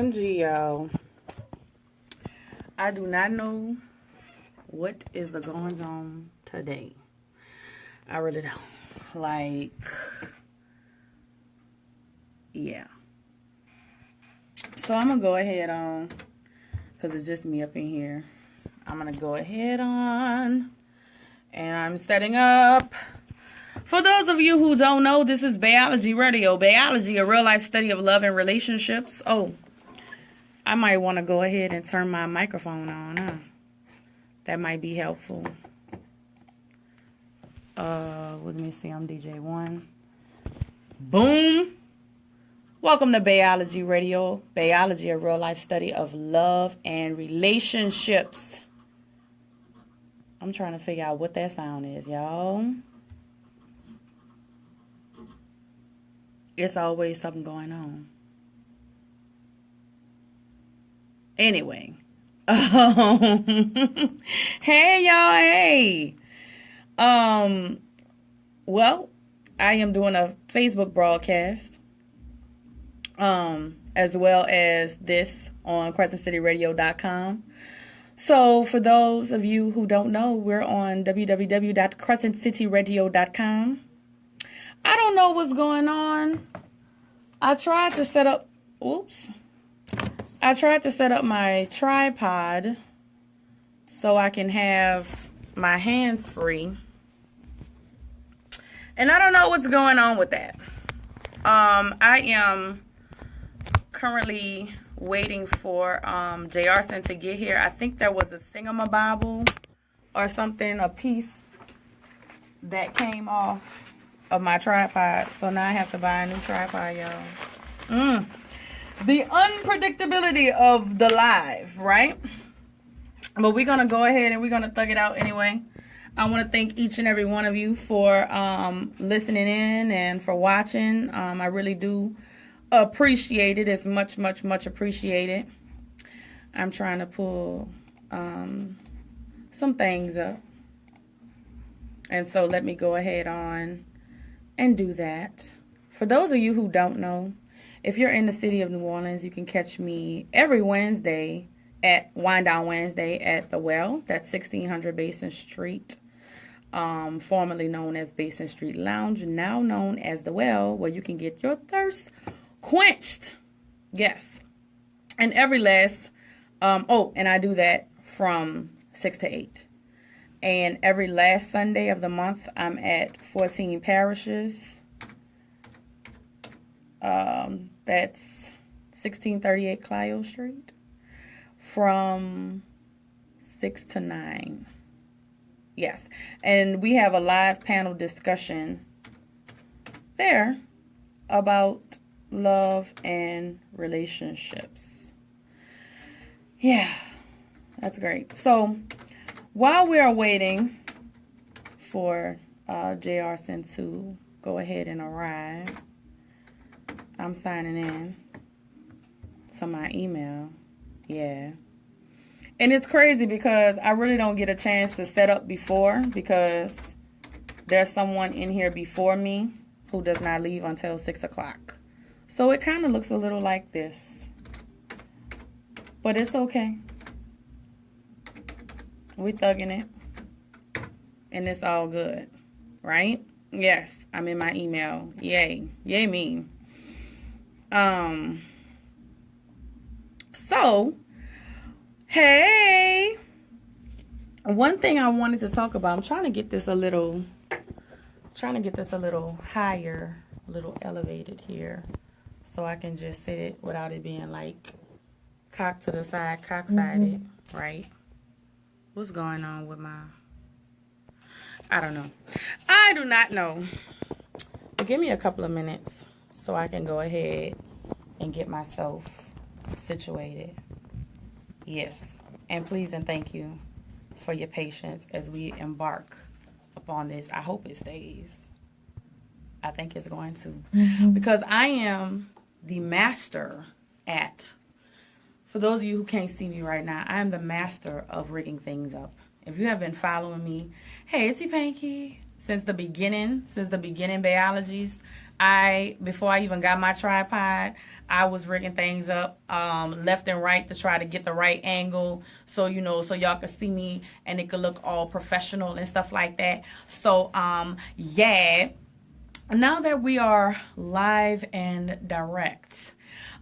OMG, y'all. I do not know what is the goings on today. I really don't. Like, yeah. So I'm going to go ahead on, because it's just me up in here. I'm going to go ahead on, and I'm setting up. For those of you who don't know, this is Baeology Radio. Baeology, a real-life study of love and relationships. Oh, I might want to go ahead and turn my microphone on, huh? That might be helpful. Let me see, I'm DJ 1. Boom! Welcome to Baeology Radio. Baeology, a real-life study of love and relationships. I'm trying to figure out what that sound is, y'all. It's always something going on. Anyway. Hey, y'all. Hey. Well, I am doing a Facebook broadcast. As well as this on CrescentCityRadio.com. So for those of you who don't know, we're on www.CrescentCityRadio.com. I don't know what's going on. I tried to set up my tripod so I can have my hands free. And I don't know what's going on with that. I am currently waiting for JayArson to get here. I think there was a thingamabobble or something, a piece that came off of my tripod, so now I have to buy a new tripod, y'all. The unpredictability of the live, right? But we're gonna go ahead and we're gonna thug it out anyway. I want to thank each and every one of you for listening in and for watching. I really do appreciate it. It's much appreciated. I'm trying to pull some things up, and so let me go ahead on and do that. For those of you who don't know, if you're in the city of New Orleans, you can catch me every Wednesday at Wind Down Wednesday at The Well. That's 1600 Basin Street, formerly known as Basin Street Lounge, now known as The Well, where you can get your thirst quenched. Yes. And every last, and I do that from 6 to 8. And every last Sunday of the month, I'm at 14 parishes. That's 1638 Clio Street from 6 to 9. Yes. And we have a live panel discussion there about love and relationships. Yeah, that's great. So while we are waiting for JayArson to go ahead and arrive, I'm signing in to my email. Yeah. And it's crazy because I really don't get a chance to set up before because there's someone in here before me who does not leave until 6 o'clock. So it kind of looks a little like this. But it's okay. We thugging it. And it's all good. Right? Yes. I'm in my email. Yay. Yay me. So, hey. One thing I wanted to talk about. I'm trying to get this a little higher, a little elevated here. So I can just sit it without it being like cocked to the side, cocksided, right? What's going on with my... I don't know. I do not know. But give me a couple of minutes so I can go ahead and get myself situated. Yes. And please and thank you for your patience as we embark upon this. I hope it stays. I think it's going to. Because I am the master at... For those of you who can't see me right now, I am the master of rigging things up. If you have been following me, hey, it's Panky, since the beginning Baeologies, Before I even got my tripod, I was rigging things up left and right to try to get the right angle, so so y'all could see me and it could look all professional and stuff like that. So yeah, now that we are live and direct,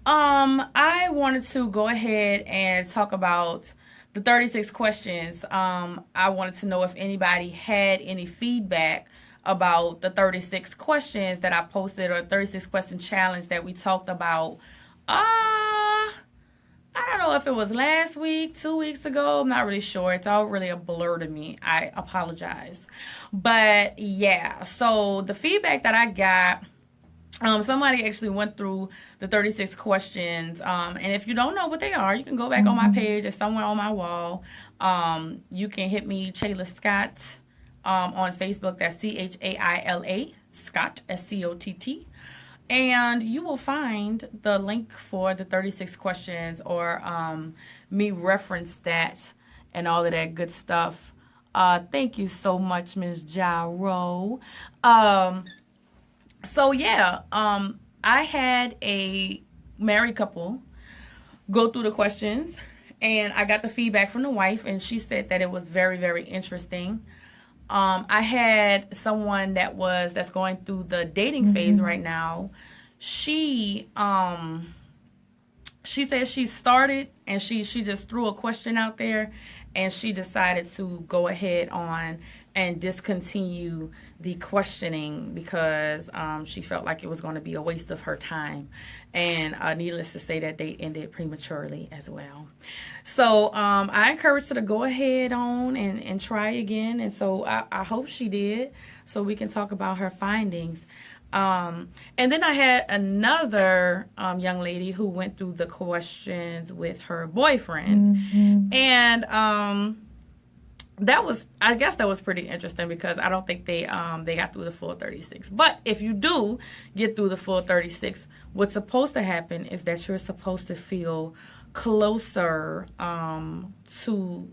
I wanted to go ahead and talk about the 36 questions. I wanted to know if anybody had any feedback about the 36 questions that I posted, or 36 question challenge that we talked about. I don't know if it was last week, 2 weeks ago. I'm not really sure. It's all really a blur to me. I apologize. But yeah, so the feedback that I got, somebody actually went through the 36 questions. And if you don't know what they are, you can go back on my page or somewhere on my wall. You can hit me, Chayla Scott, on Facebook. That's Chaila Scott, Scott, and you will find the link for the 36 questions, or me reference that and all of that good stuff. Thank you so much, Ms. Gyro. So yeah, I had a married couple go through the questions, and I got the feedback from the wife, and she said that it was very, very interesting. I had someone that's going through the dating phase right now. She said she started, and she just threw a question out there, and she decided to go ahead on and discontinue the questioning because she felt like it was going to be a waste of her time. And needless to say, that date ended prematurely as well. So I encouraged her to go ahead on and try again. And so I hope she did, so we can talk about her findings. And then I had another young lady who went through the questions with her boyfriend. And I guess that was pretty interesting, because I don't think they got through the full 36. But if you do get through the full 36, what's supposed to happen is that you're supposed to feel closer to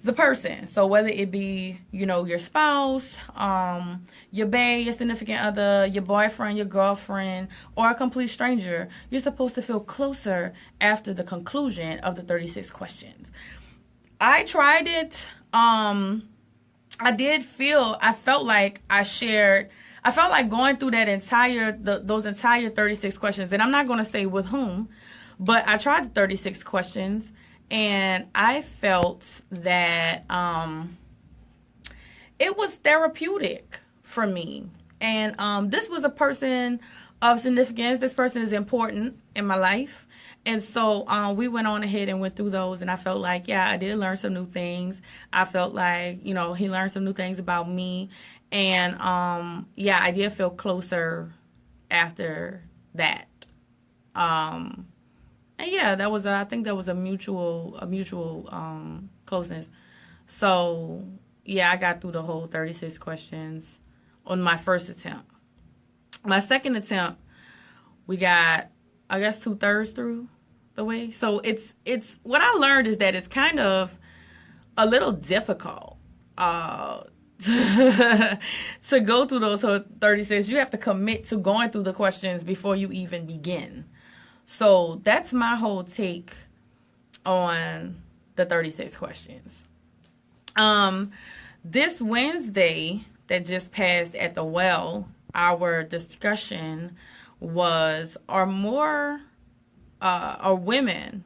the person. So whether it be your spouse, your bae, your significant other, your boyfriend, your girlfriend, or a complete stranger, you're supposed to feel closer after the conclusion of the 36 questions. I tried it. I felt like going through those entire 36 questions, and I'm not going to say with whom, but I tried the 36 questions, and I felt that it was therapeutic for me. And this was a person of significance. This person is important in my life. And so we went on ahead and went through those, and I felt like, yeah, I did learn some new things. I felt like, he learned some new things about me. And, yeah, I did feel closer after that. And, yeah, I think that was a mutual closeness. So, yeah, I got through the whole 36 questions on my first attempt. My second attempt, we got, I guess, 2/3 through the way. So it's what I learned is that it's kind of a little difficult to go through those 36. You have to commit to going through the questions before you even begin. So that's my whole take on the 36 questions. This Wednesday that just passed at the well, our discussion was, are women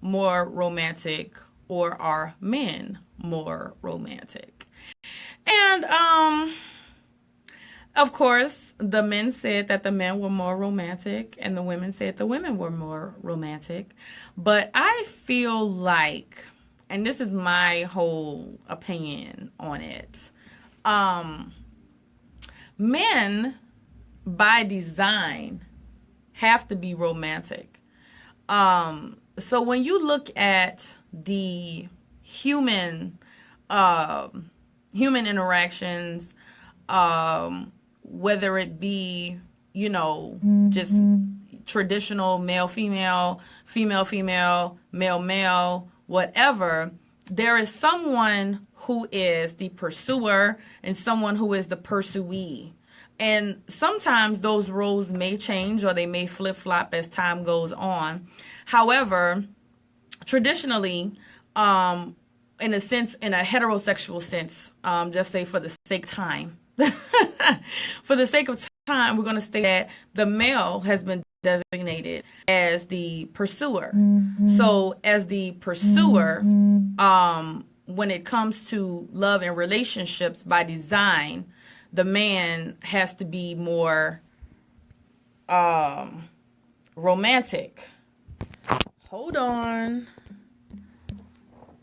more romantic, or are men more romantic? And of course, the men said that the men were more romantic, and the women said the women were more romantic. But I feel like, and this is my whole opinion on it, men by design have to be romantic. So when you look at the human interactions, whether it be, just traditional male-female, female-female, male-male, whatever, there is someone who is the pursuer and someone who is the pursuee. And sometimes those roles may change or they may flip-flop as time goes on. However, traditionally, in a sense, in a heterosexual sense, just say for the sake of time, for the sake of time, we're going to say that the male has been designated as the pursuer. So as the pursuer, when it comes to love and relationships by design, the man has to be more romantic. Hold on.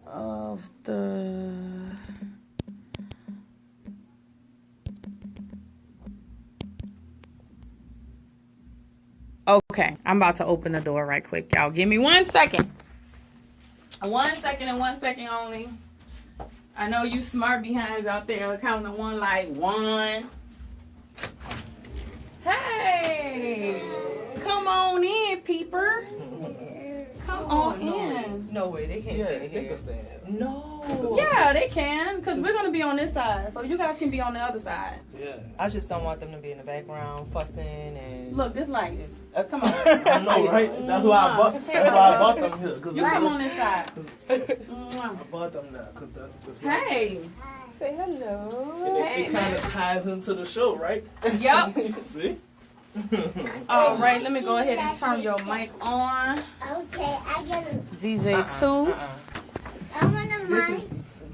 Of the Okay, I'm about to open the door right quick, y'all. Give me 1 second. 1 second and 1 second only. I know you smart behinds out there counting to one like 1. Hey, come on in, peeper. Come on in. No way, they can't sit here. They can stand. No. Yeah, they can, because we're going to be on this side, so you guys can be on the other side. Yeah. I just don't want them to be in the background fussing and... Look, this light is... come on. I know, right? That's why I bought them here. You come on this side. I bought them now because that's Hey. Say hello. And Hey, it kind of ties into the show, right? Yep. See? All right, let me go ahead and turn your mic on. Okay, I get it. DJ2. I want a mic.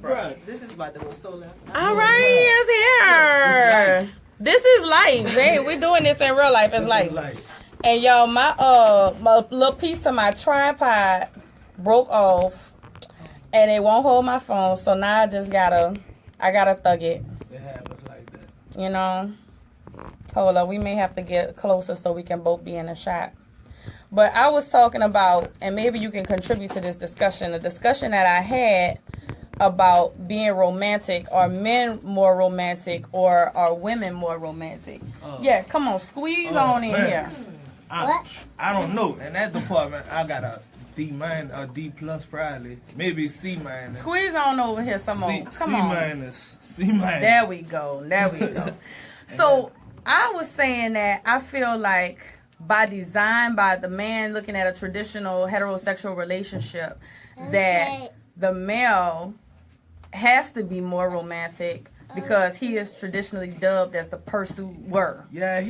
Bruh, this is about to go so left. All right, it's here. This is life, hey. We're doing this in real life. It's life. And y'all, my little piece of my tripod broke off, and it won't hold my phone. So now I gotta thug it. It happens like that. You know. Hold up, we may have to get closer so we can both be in a shot. But I was talking about, and maybe you can contribute to this discussion, a discussion that I had about being romantic. Are men more romantic or are women more romantic? Yeah, come on, squeeze on in here. I don't know. In that department, I got a D- a D plus probably. Maybe C minus. Squeeze on over here some more. Come on. C minus. There we go. So I was saying that I feel like by design, by the man looking at a traditional heterosexual relationship, that the male has to be more romantic because he is traditionally dubbed as the pursuer. Yeah,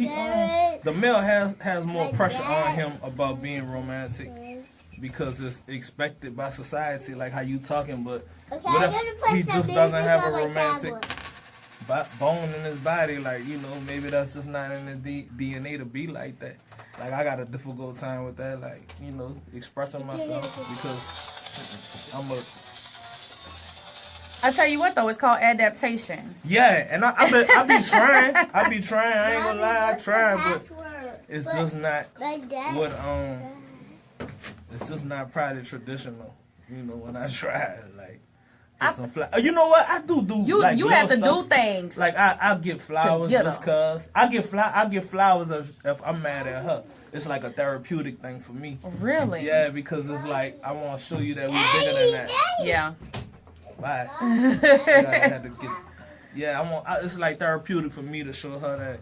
the male has more pressure on him about being romantic because it's expected by society, like how you talking. But what if he just doesn't have a romantic bone in his body? Like, you know, maybe that's just not in the DNA to be like that. Like, I got a difficult time with that, like, you know, expressing myself because I tell you what, though, it's called adaptation. Yeah, and I be trying. I ain't gonna lie, I try, but it's just not what it's just not probably traditional. You know, when I try, like, get some flowers. You know what? I do. You like, you have to stuff. do things. Like I get flowers just cause I get flowers if I'm mad at her. It's like a therapeutic thing for me. Really? Yeah, because it's like I want to show you that we're bigger than that. Yeah. Bye. It's like therapeutic for me to show her that,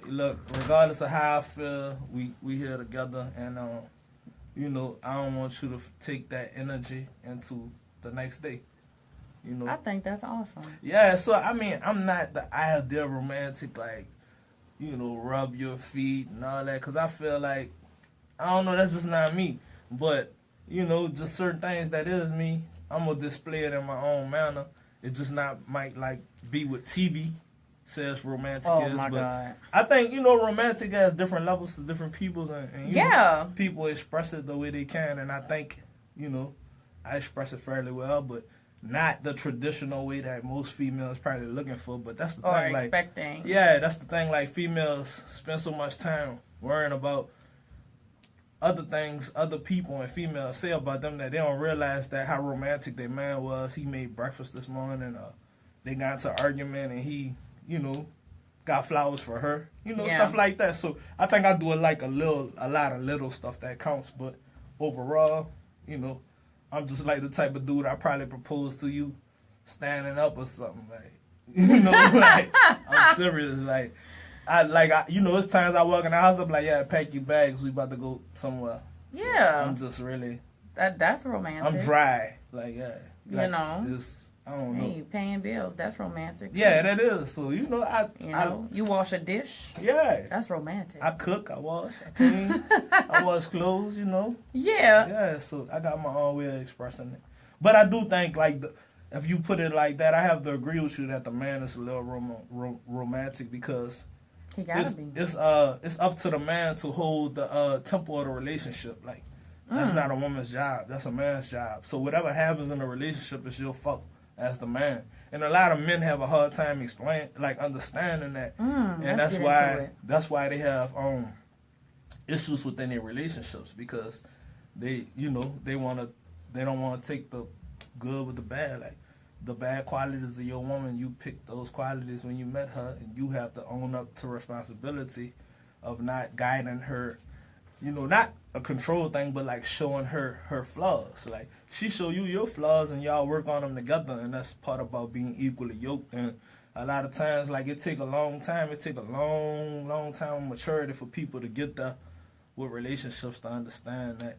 look, regardless of how I feel, we here together, and you know, I don't want you to take that energy into the next day. You know, I think that's awesome. Yeah, so I mean, I'm not the ideal romantic, like, you know, rub your feet and all that, because I feel like, I don't know, that's just not me. But, you know, just certain things that is me, I'm going to display it in my own manner. It just might like be what TV says romantic is. Oh, my God. I think, you know, romantic has different levels to different peoples, and you know, people express it the way they can, and I think, you know, I express it fairly well, but not the traditional way that most females probably looking for. But that's the thing, like, expecting. Yeah, that's the thing. Like, females spend so much time worrying about other things, other people and females say about them, that they don't realize that how romantic their man was. He made breakfast this morning. They got into an argument, and he, you know, got flowers for her. You know, stuff like that. So I think I do a lot of little stuff that counts. But overall, you know, I'm just like the type of dude I probably propose to you standing up or something, like, you know, like, I'm serious, like, It's times I walk in the house, I'm like, yeah, pack your bags, we about to go somewhere. So Yeah. I'm just really, That's romantic. I'm dry. Like, yeah. Like, You know. I don't know. Hey, paying bills, that's romantic. Yeah, that is. So, You wash a dish, yeah. that's romantic. I cook, I wash, I clean, I wash clothes, Yeah. Yeah, so I got my own way of expressing it. But I do think, like, if you put it like that, I have to agree with you that the man is a little romantic because He gotta be. it's up to the man to hold the tempo of the relationship. Like, that's not a woman's job. That's a man's job. So whatever happens in the relationship is your fault as the man. And a lot of men have a hard time understanding that. And that's why they have issues within their relationships because they don't want to take the good with the bad. Like, the bad qualities of your woman, you picked those qualities when you met her, and you have to own up to responsibility of not guiding her, not a control thing, but like showing her flaws. Like, she show you your flaws and y'all work on them together, and that's part about being equally yoked. And a lot of times, like, it take a long time. It take a long, long time of maturity for people to get there with relationships to understand that,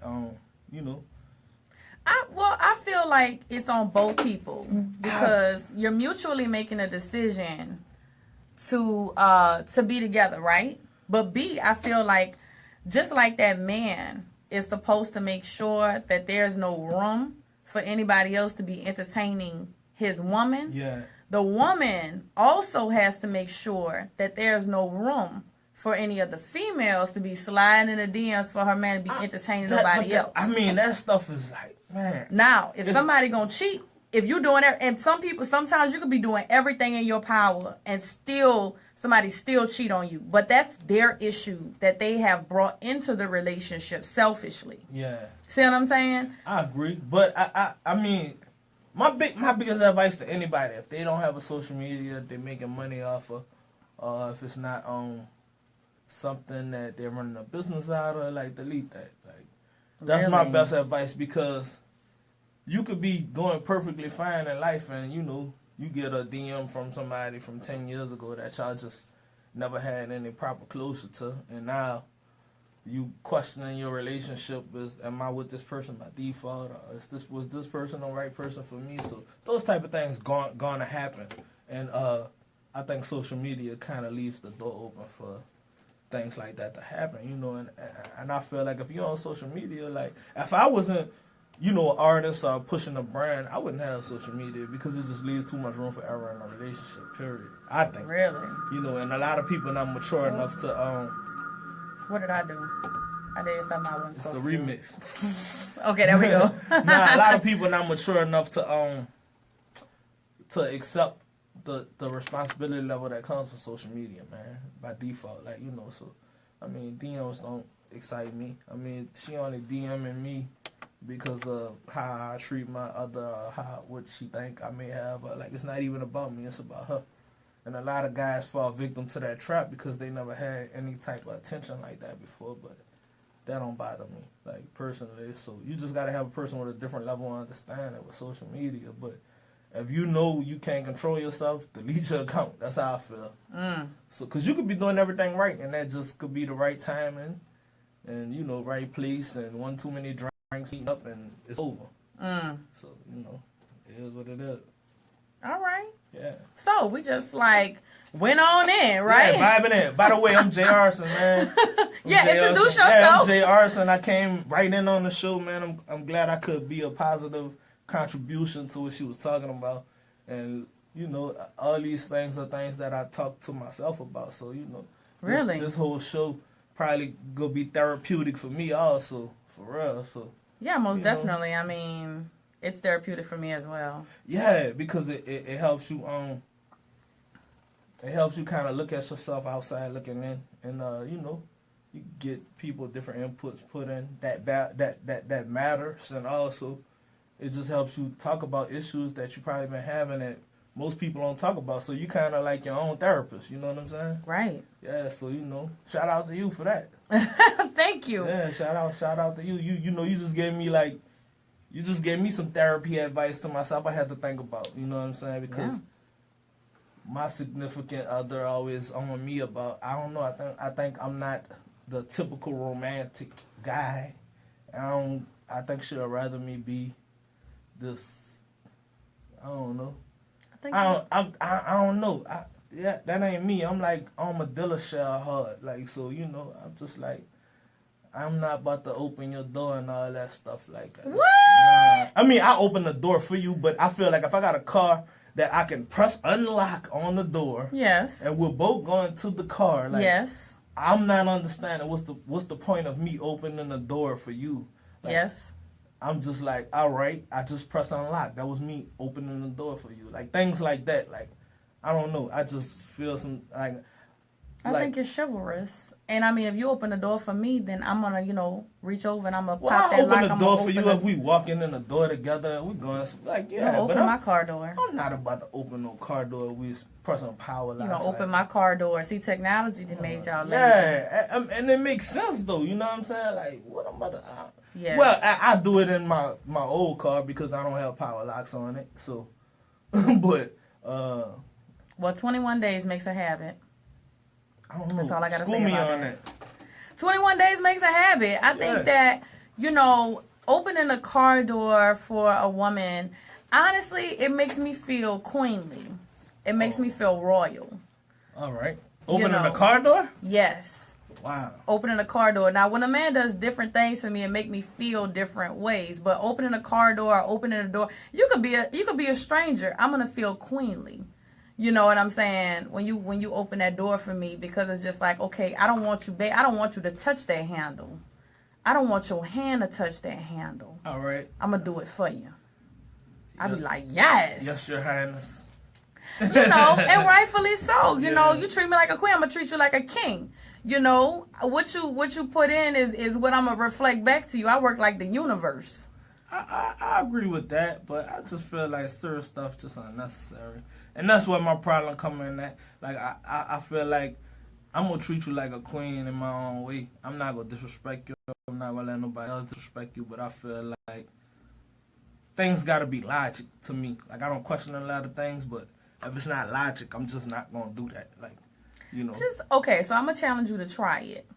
I feel like it's on both people because you're mutually making a decision to be together, right? But B, I feel like just like that man is supposed to make sure that there's no room for anybody else to be entertaining his woman. Yeah. The woman also has to make sure that there's no room for any of the females to be sliding in the DMs for her man to be entertaining nobody else. I mean, that stuff is like, man. Now, if somebody gonna cheat, if you're doing it, and sometimes you could be doing everything in your power and somebody still cheat on you. But that's their issue that they have brought into the relationship selfishly. Yeah. See what I'm saying? I agree. But I mean, my biggest advice to anybody, if they don't have a social media that they're making money off of, if it's not something that they're running a business out of, like, delete that. Like, that's my best advice, because you could be doing perfectly fine in life and, you get a DM from somebody from 10 years ago that y'all just never had any proper closure to, and now you questioning your relationship is, am I with this person by default, or was this person the right person for me? So those type of things gonna happen, and I think social media kind of leaves the door open for things like that to happen, and I feel like if you're on social media, like, if I wasn't, an artist or pushing a brand, I wouldn't have social media, because it just leaves too much room for error in a relationship, period. I think. Really? And a lot of people not mature enough to What did I do? I did something I wasn't it's the supposed to do. remix. Okay, there we go. Nah, a lot of people not mature enough to accept the responsibility level that comes with social media, man, by default. Like, so, I mean, DMs don't excite me. I mean, she only DMing me because of how I treat my other, what she think I may have. Like, it's not even about me, it's about her. And a lot of guys fall victim to that trap because they never had any type of attention like that before, but that don't bother me, like, personally. So you just got to have a person with a different level of understanding with social media, but if you can't control yourself, delete your account. That's how I feel. So, because you could be doing everything right, and that just could be the right timing, and, right place, and one too many drinks heating up, and it's over. So, it is what it is. All right. Yeah. So, we just, went on in, right? Yeah, vibing in. By the way, I'm JayArson, man. Introduce yourself. Yeah, I'm JayArson. I came right in on the show, man. I'm glad I could be a positive contribution to what she was talking about, and all these things are things that I talk to myself about, so really this whole show probably gonna be therapeutic for me also, for real. So yeah, most definitely. I mean, it's therapeutic for me as well. Yeah, because it helps you kind of look at yourself outside looking in, and you get people different inputs put in that matters, and also it just helps you talk about issues that you probably been having that most people don't talk about. So you kind of like your own therapist. You know what I'm saying? Right. Yeah. So shout out to you for that. Thank you. Yeah. Shout out to you. You just gave me some therapy advice to myself. I had to think about. You know what I'm saying? Because my significant other always on me about. I don't know. I think I'm not the typical romantic guy. I think she'd rather me be this. I don't know. I don't know. Yeah, that ain't me. I'm like armadillo shell hard. Like, so, you know, I'm just like, I'm not about to open your door and all that stuff like that. What? Nah. I mean, I open the door for you, but I feel like if I got a car that I can press unlock on the door. Yes. And we're both going to the car. Like, yes. I'm not understanding what's the point of me opening the door for you. Like, yes. I'm just like, all right, I just press unlock. That was me opening the door for you. Like, things like that. Like, I don't know. I just feel some, like... I think you're chivalrous. And, I mean, if you open the door for me, then I'm going to, you know, reach over and I'm going to pop that lock. I'll open the door for you if we walking in the door together. We going, like, yeah. Open my car door. I'm not about to open no car door. We pressing power locks. You going to open my car door. See, technology that made y'all lazy. Yeah, and it makes sense, though. You know what I'm saying? Like, what I'm about to... Yes. Well, I do it in my old car because I don't have power locks on it. So, but... Well, 21 days makes a habit. I don't know. That's all I got to say School me about on that. 21 days makes a habit. I think that, you know, opening a car door for a woman, honestly, it makes me feel queenly. It makes me feel royal. All right. Opening a car door? Yes. Wow. Opening a car door. Now, when a man does different things for me, it make me feel different ways. But opening a car door, or opening a door, you could be a stranger. I'm gonna feel queenly. You know what I'm saying? When you open that door for me, because it's just like, okay, I don't want you, I don't want you to touch that handle. I don't want your hand to touch that handle. All right. I'm gonna do it for you. I'll be like, yes. Yes, Your Highness. You know, and rightfully so. You know, you treat me like a queen, I'm gonna treat you like a king. You know, what you put in is what I'm gonna reflect back to you. I work like the universe. I agree with that, but I just feel like certain stuff just unnecessary. And that's what my problem coming in at. Like, I feel like I'm going to treat you like a queen in my own way. I'm not going to disrespect you. I'm not going to let nobody else disrespect you. But I feel like things got to be logic to me. Like, I don't question a lot of things, but if it's not logic, I'm just not going to do that. Like, you know. Okay, so I'm going to challenge you to try it.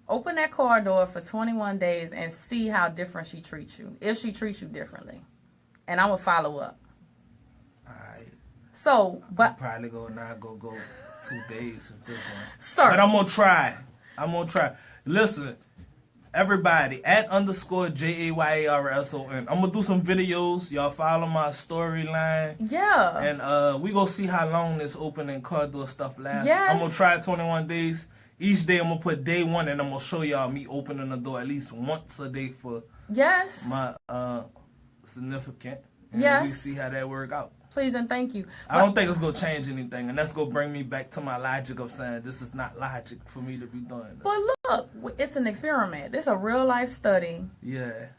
Open that car door for 21 days and see how different she treats you. If she treats you differently. And I'm going to follow up. All right. So, but... I'm probably going to not go 2 days with this one. Sir. But I'm going to try. Listen, everybody, @_JayArson. I'm going to do some videos. Y'all follow my storyline. Yeah. And we going to see how long this opening car door stuff lasts. Yes. I'm going to try 21 days. Each day I'm going to put day one and I'm going to show y'all me opening the door at least once a day for my significant. And we see how that work out. Please and thank you. I don't think it's going to change anything. And that's going to bring me back to my logic of saying this is not logic for me to be doing this. But look, it's an experiment. It's a real life study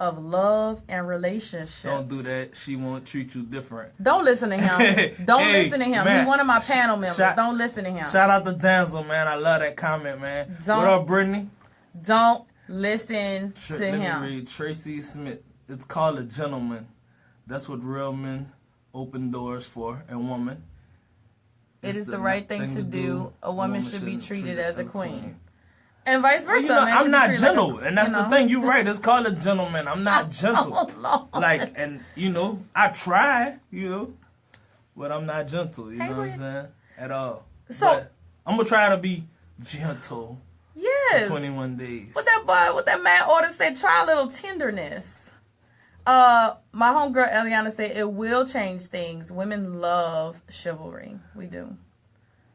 of love and relationships. Don't do that. She won't treat you different. Don't listen to him. Don't listen to him. Man, He's one of my panel members. Don't listen to him. Shout out to Denzel, man. I love that comment, man. What up, Brittany? Don't listen to him. Let me read. Tracy Smith. It's called a gentleman. That's what real men open doors for a woman. It is the right thing to do. A woman should be treated as a queen. And vice versa. Well, I'm not gentle. And that's the thing. You're right. It's called a gentleman. I'm not gentle. Oh, Lord. Like, and, I try, but I'm not gentle. You know what I'm saying? At all. So, but I'm going to try to be gentle. Yes. For 21 days. What that man order said, try a little tenderness. My homegirl Eliana said it will change things. Women love chivalry. We do.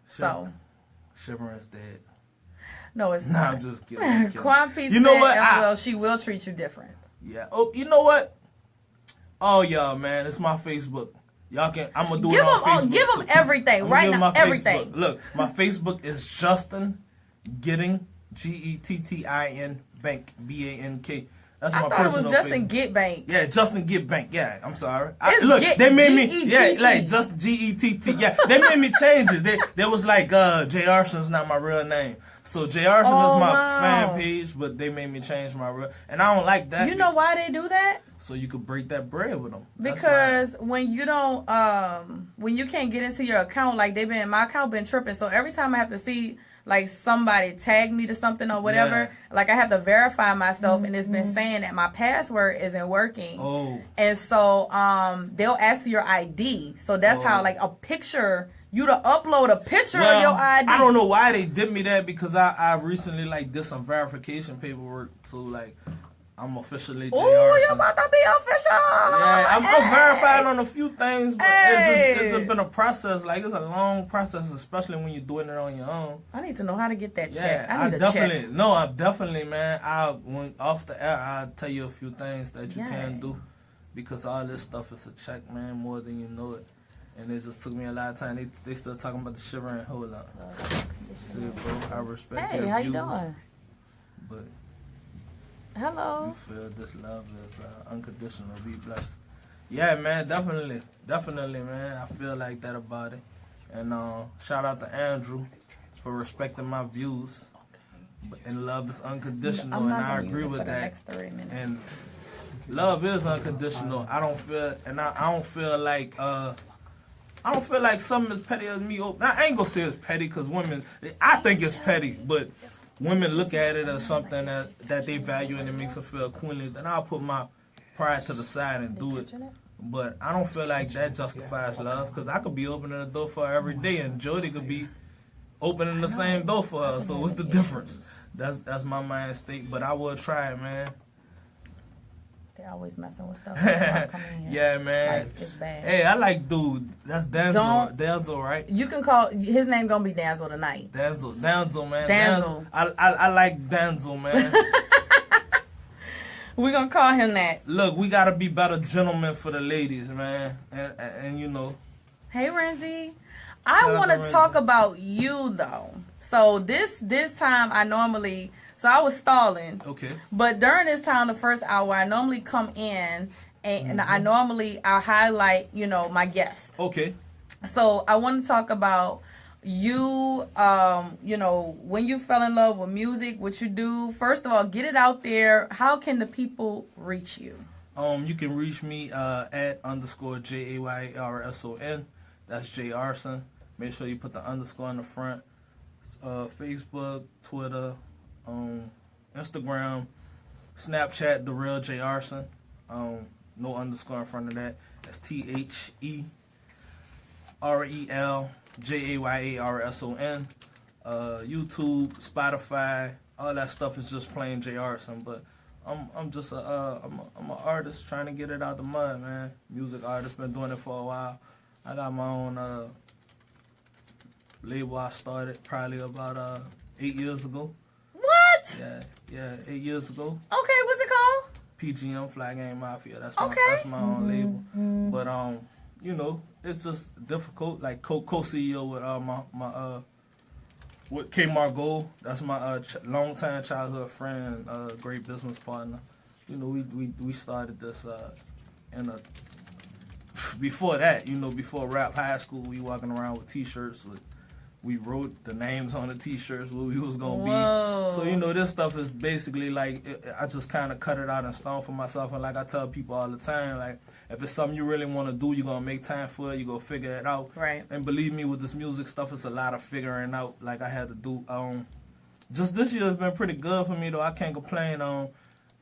Chivalry's dead. No, it's not. I'm just kidding. Quan Pete said, what? She will treat you different. Yeah. Oh, you know what? Oh, y'all, man, it's my Facebook. Y'all can. I'm gonna do it on Facebook. Give them everything right now. Everything. Look, my Facebook is Justin Getting Gettin Bank BANK. That's my personal. I thought it was Justin Get Bank. Yeah, Justin Get Bank. Yeah, I'm sorry. They made me. Like just GETT. Yeah, they made me change it. They was like, JayArson's not my real name. So JayArson Oh, is my wow. fan page, but they made me change my real, and I don't like that. You know why they do that? So you could break that bread with them. Because when you don't, when you can't get into your account, like my account been tripping. So every time I have to see like somebody tag me to something or whatever, like I have to verify myself, and it's been saying that my password isn't working. Oh. And so they'll ask for your ID. So that's how like a picture. You to upload a picture of your ID. I don't know why they did me that, because I recently like did some verification paperwork, so like I'm officially JayArson. Oh, you about to be official? Yeah, I'm verified on a few things, but Hey. it's just been a process. Like, it's a long process, especially when you're doing it on your own. I need to know how to get that Yeah, check. I need a definitely. check. No, I'm definitely, man. When off the air, I'll tell you a few things that you can do, because all this stuff is a check, man, more than you know it. And it just took me a lot of time. They still talking about the shivering. Hold up. See, bro, I respect Hey, your how you views, doing? but Hello. you feel this love is unconditional. Be blessed. Yeah, man, definitely, man. I feel like that about it. And shout out to Andrew for respecting my views. And love is unconditional, and I agree with that. And love is unconditional. I don't feel like something as petty as me. Now, I ain't gonna say it's petty, because women, I think it's petty, but women look at it as something that they value and it makes them feel queenly. Then I'll put my pride to the side and do it. But I don't feel like that justifies love, because I could be opening the door for her every day, and Jody could be opening the same door for her. So what's the difference? That's my mind state. But I will try it, man. They always messing with stuff. Coming Yeah, man. Like, it's bad. Hey, I like dude. That's Denzel. Denzel, right? You can call his name gonna be Denzel tonight. Denzel, man. Denzel. I like Denzel, man. We're gonna call him that. Look, we gotta be better gentlemen for the ladies, man. And you know. Hey, Renzi. I want to talk about you though. So this time I was stalling. Okay. But during this time, the first hour, I normally come in and I highlight, my guest. Okay. So I want to talk about you, when you fell in love with music, what you do. First of all, get it out there. How can the people reach you? You can reach me at _JayArson. That's JayArson. Make sure you put the underscore in the front. Facebook, Twitter, Instagram, Snapchat, The Real JayArson. No underscore in front of that. That's TheRealJayArson. YouTube, Spotify, all that stuff is just plain JayArson. But I'm just I'm an artist trying to get it out the mud, man. Music artist, been doing it for a while. I got my own label I started probably about 8 years ago. What? Yeah, 8 years ago. Okay, what's it called? PGM, Flag Game Mafia. That's my own label. But it's just difficult. Like co-CEO with my with K Margot. That's my longtime childhood friend, great business partner. We started this before that, before rap high school, we walking around with T-shirts we wrote the names on the T-shirts where we was gonna be. So this stuff is basically like I just kind of cut it out in stone for myself. And like I tell people all the time, like if it's something you really want to do, you're gonna make time for it. You gonna figure it out. Right. And believe me, with this music stuff, it's a lot of figuring out. Like I had to do. Just this year has been pretty good for me though. I can't complain.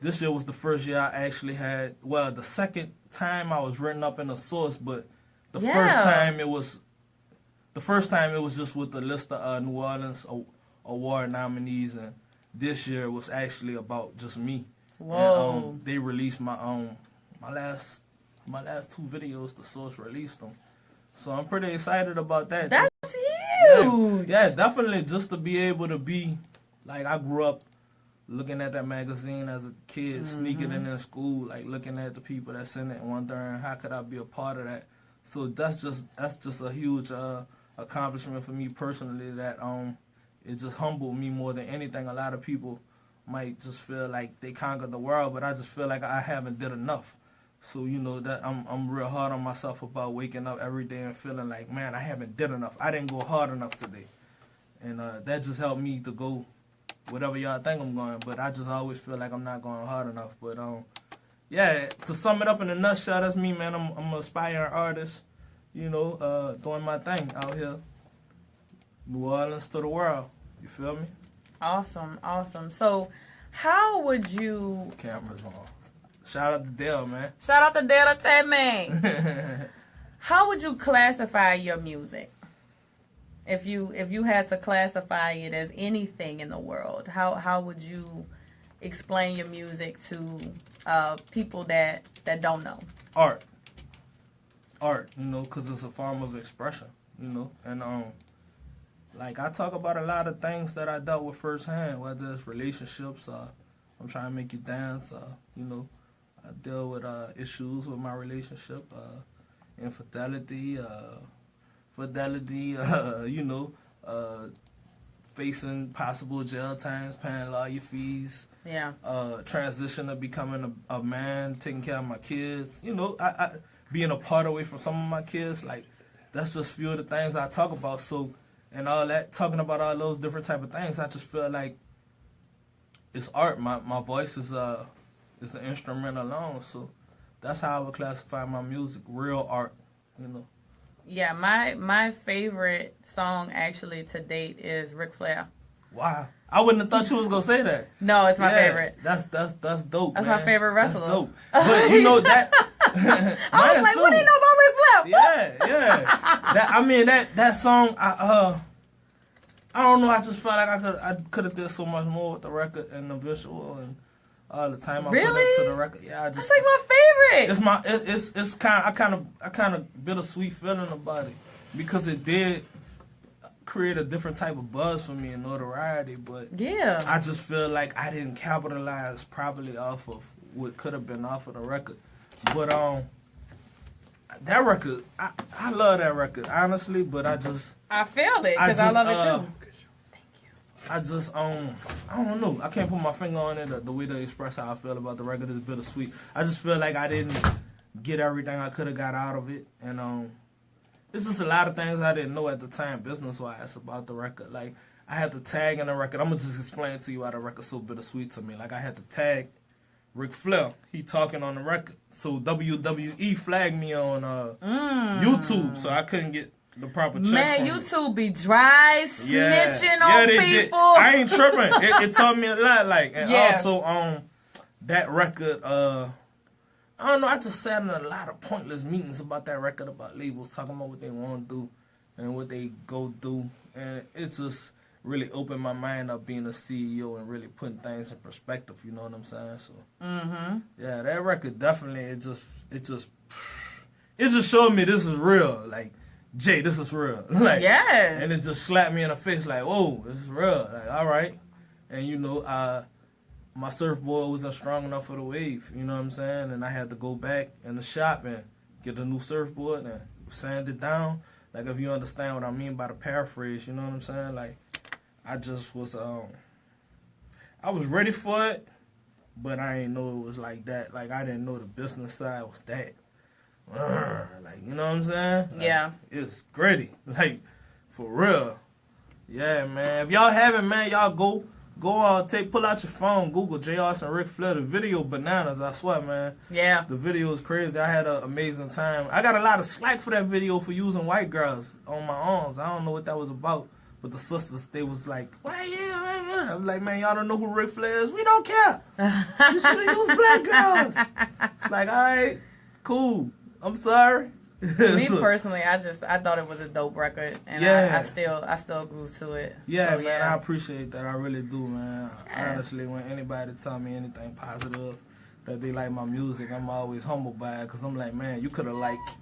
This year was the first year I actually had. Well, the second time I was written up in a source, but the first time it was. The first time it was just with the list of New Orleans award nominees, and this year was actually about just me. Whoa! And, they released my last two videos. The source released them, so I'm pretty excited about that. That's huge. Yeah, definitely. Just to be able to be like I grew up looking at that magazine as a kid, sneaking in school, like looking at the people that's in it, and wondering how could I be a part of that. So that's just a huge accomplishment for me personally, that it just humbled me more than anything. A lot of people might just feel like they conquered the world, but I just feel like I haven't did enough. So that I'm real hard on myself about waking up every day and feeling like, man, I haven't did enough. I didn't go hard enough today, and that just helped me to go whatever y'all think I'm going. But I just always feel like I'm not going hard enough. But yeah, to sum it up in a nutshell, that's me, man. I'm an aspiring artist, you know, doing my thing out here. New Orleans to the world. You feel me? Awesome, awesome. So, how would you... Cameras on. Shout out to Dale, man. Shout out to Dale man. How would you classify your music? If you had to classify it as anything in the world, how would you explain your music to people that don't know? Art, you know, because it's a form of expression, you know, and like I talk about a lot of things that I dealt with firsthand, whether it's relationships, I'm trying to make you dance, you know, I deal with issues with my relationship, infidelity, fidelity, you know, facing possible jail times, paying lawyer fees, transition to becoming a man, taking care of my kids, you know, I being apart away from some of my kids, like, that's just a few of the things I talk about, so, and all that, talking about all those different type of things, I just feel like it's art. My voice is an instrument alone, so that's how I would classify my music, real art, you know. Yeah, my favorite song actually to date is Ric Flair. Wow, I wouldn't have thought you was gonna say that. No, it's my favorite. That's dope. That's man. my favorite wrestler. That's dope. But you know that. I was like, what do you know about Ric Flair? Yeah. That song, I don't know. I just felt like I could have did so much more with the record and the visual and all the time I put into the record. Yeah, that's like my favorite. It's kind of bittersweet feeling about it because it did create a different type of buzz for me and notoriety, but yeah, I just feel like I didn't capitalize properly off of what could have been off of the record. But that record, I love that record honestly, but I feel it because I love it too. I just, I don't know. I can't put my finger on it. The way to express how I feel about the record is bittersweet. I just feel like I didn't get everything I could have got out of it. And it's just a lot of things I didn't know at the time, business-wise, about the record. Like, I had to tag in the record. I'm going to just explain to you why the record's so bittersweet to me. Like, I had to tag Ric Flair. He talking on the record. So WWE flagged me on YouTube, so I couldn't get the proper check. Man, YouTube be dry snitching on people. Did. I ain't tripping. It taught me a lot. Like, and also that record. I don't know. I just sat in a lot of pointless meetings about that record, about labels talking about what they want to do and what they go do, and it just really opened my mind up being a CEO and really putting things in perspective. You know what I'm saying? So, yeah, that record definitely it just showed me this is real. Like, Jay, this is real. Like, yeah. And it just slapped me in the face like, whoa, this is real. Like, all right. And, you know, my surfboard wasn't strong enough for the wave. You know what I'm saying? And I had to go back in the shop and get a new surfboard and sand it down. Like, if you understand what I mean by the paraphrase, you know what I'm saying? Like, I just was, I was ready for it, but I didn't know it was like that. Like, I didn't know the business side was that. Like, you know what I'm saying? Like, yeah. It's gritty. Like, for real. Yeah, man. If y'all haven't, man, y'all go pull out your phone, Google JayArson Ric Flair. The video bananas, I swear, man. Yeah. The video is crazy. I had an amazing time. I got a lot of slack for that video for using white girls on my arms. I don't know what that was about. But the sisters, they was like, why yeah, I'm like, man, y'all don't know who Ric Flair is? We don't care. You should have used black girls. It's like, all right, cool. I'm sorry. Me personally, I thought it was a dope record, and I still grew to it. Yeah, so, man, yeah. I appreciate that. I really do, man. Yeah. Honestly, when anybody tell me anything positive that they like my music, I'm always humbled by it, because I'm like, man, you could have liked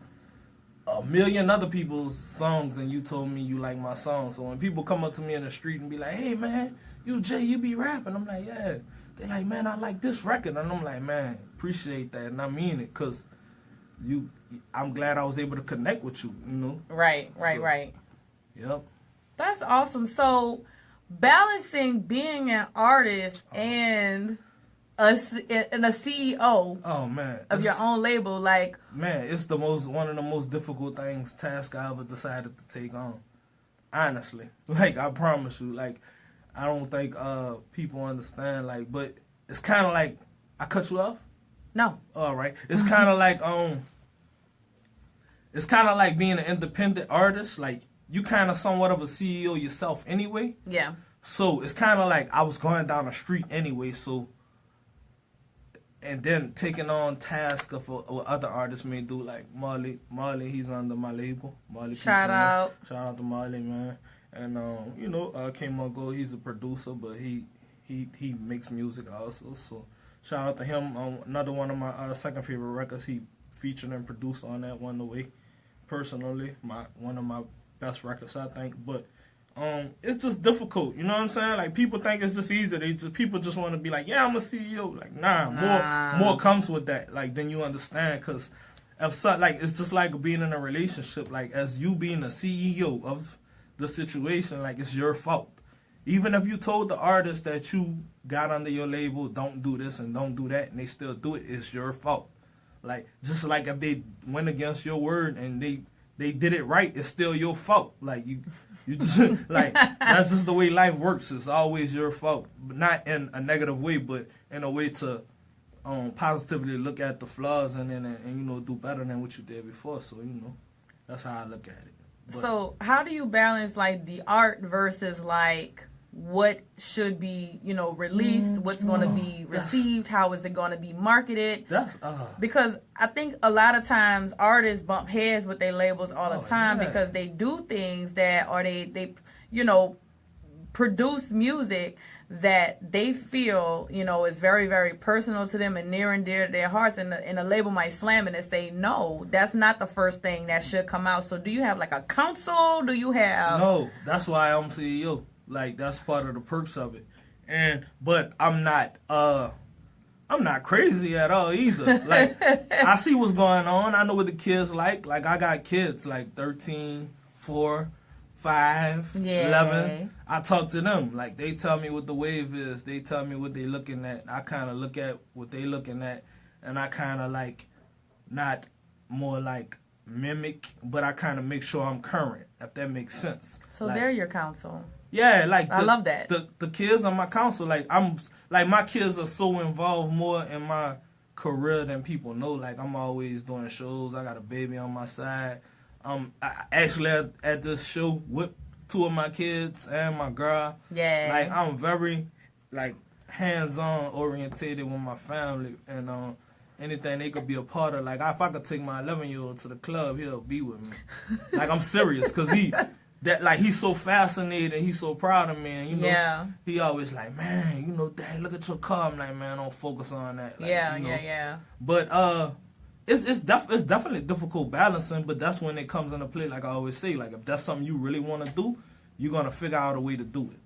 a million other people's songs and you told me you like my song. So when people come up to me in the street and be like, hey, man, you Jay, you be rapping. I'm like, yeah. They like, man, I like this record. And I'm like, man, appreciate that. And I mean it, because I'm glad I was able to connect with you, you know? Right. Yep. That's awesome. So balancing being an artist and a CEO of your own label, like, man, it's one of the most difficult task I ever decided to take on. Honestly, like, I promise you, like, I don't think people understand. Like, but it's kind of like I cut you off. No. All right. It's kind of like it's kind of like being an independent artist. Like you kind of somewhat of a CEO yourself anyway. Yeah. So it's kind of like I was going down the street anyway. So and then taking on tasks of what other artists may do, like Marley. Marley, he's under my label. Marley. Shout out to Marley, man. And King Mongo, he's a producer, but he makes music also. So shout out to him. Another one of my second favorite records, he featured and produced on that one. The way, personally, one of my best records, I think. But it's just difficult, you know what I'm saying? Like people think it's just easy. People just want to be like, yeah, I'm a CEO. Like nah. More comes with that. Like then you understand, because it's just like being in a relationship. Like as you being a CEO of the situation, like it's your fault. Even if you told the artist that you got under your label, don't do this and don't do that, and they still do it, it's your fault. Like just like if they went against your word and they did it right, it's still your fault. Like you just like that's just the way life works. It's always your fault, but not in a negative way, but in a way to positively look at the flaws and do better than what you did before. So that's how I look at it. But, so how do you balance like the art versus like what should be released, what's going to be received, how is it going to be marketed? Because I think a lot of times artists bump heads with their labels all the time because they do things that, or they produce music that they feel is very, very personal to them and near and dear to their hearts, and the label might slam it and say no, that's not the first thing that should come out. So do you have like a council? Do you have No, that's why I'm CEO. Like that's part of the perks of it. But I'm not crazy at all either. Like I see what's going on. I know what the kids like. Like I got kids like 13, 4, 5, 11. I talk to them. Like they tell me what the wave is. They tell me what they looking at. I kind of look at what they looking at, and I kind of like not more like mimic, but I kind of make sure I'm current, if that makes sense. So they're your counsel. Yeah, like I love that. The kids on my council, like my kids are so involved more in my career than people know. Like I'm always doing shows. I got a baby on my side. I actually at this show with 2 of my kids and my girl. Yeah. Like I'm very like hands-on orientated with my family, and anything they could be a part of. Like if I could take my 11-year-old to the club, he'll be with me. Like I'm serious, cause he's so fascinated, he's so proud of me, and he always like, man, Dad, look at your car. I'm like, man, don't focus on that. Like, yeah. But it's definitely difficult balancing, but that's when it comes into play. Like I always say, like if that's something you really want to do, you're gonna figure out a way to do it.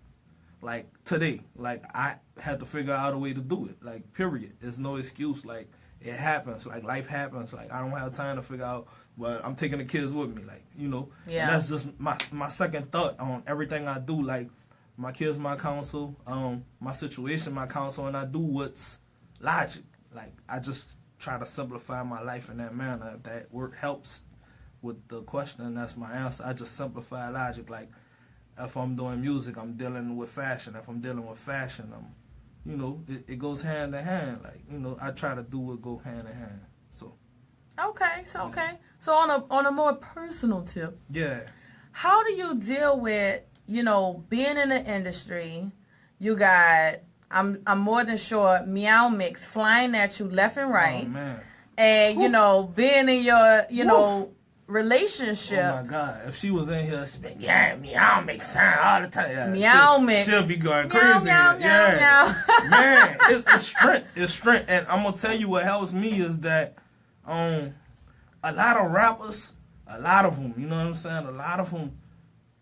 Like today, like I had to figure out a way to do it. Like period. There's no excuse. Like it happens. Like life happens. Like I don't have time to figure out. Well, I'm taking the kids with me, like, Yeah. And that's just my second thought on everything I do. Like, my kids, my counsel, my situation, my counsel, and I do what's logic. Like, I just try to simplify my life in that manner. If that work helps with the question, that's my answer. I just simplify logic. Like, if I'm doing music, I'm dealing with fashion. If I'm dealing with fashion, it goes hand in hand. Like, I try to do what go hand in hand. So. Okay. So on a more personal tip. Yeah. How do you deal with, being in the industry? You got, I'm more than sure, Meow Mix flying at you left and right. Oh, man. And, being in your, relationship. Oh, my God. If she was in here, she'd be, yeah, Meow Mix sound all the time. Yeah, Meow Mix. She'll be going crazy. Meow. Man, it's strength. It's strength. And I'm going to tell you what helps me is that, a lot of rappers, a lot of them, you know what I'm saying? A lot of them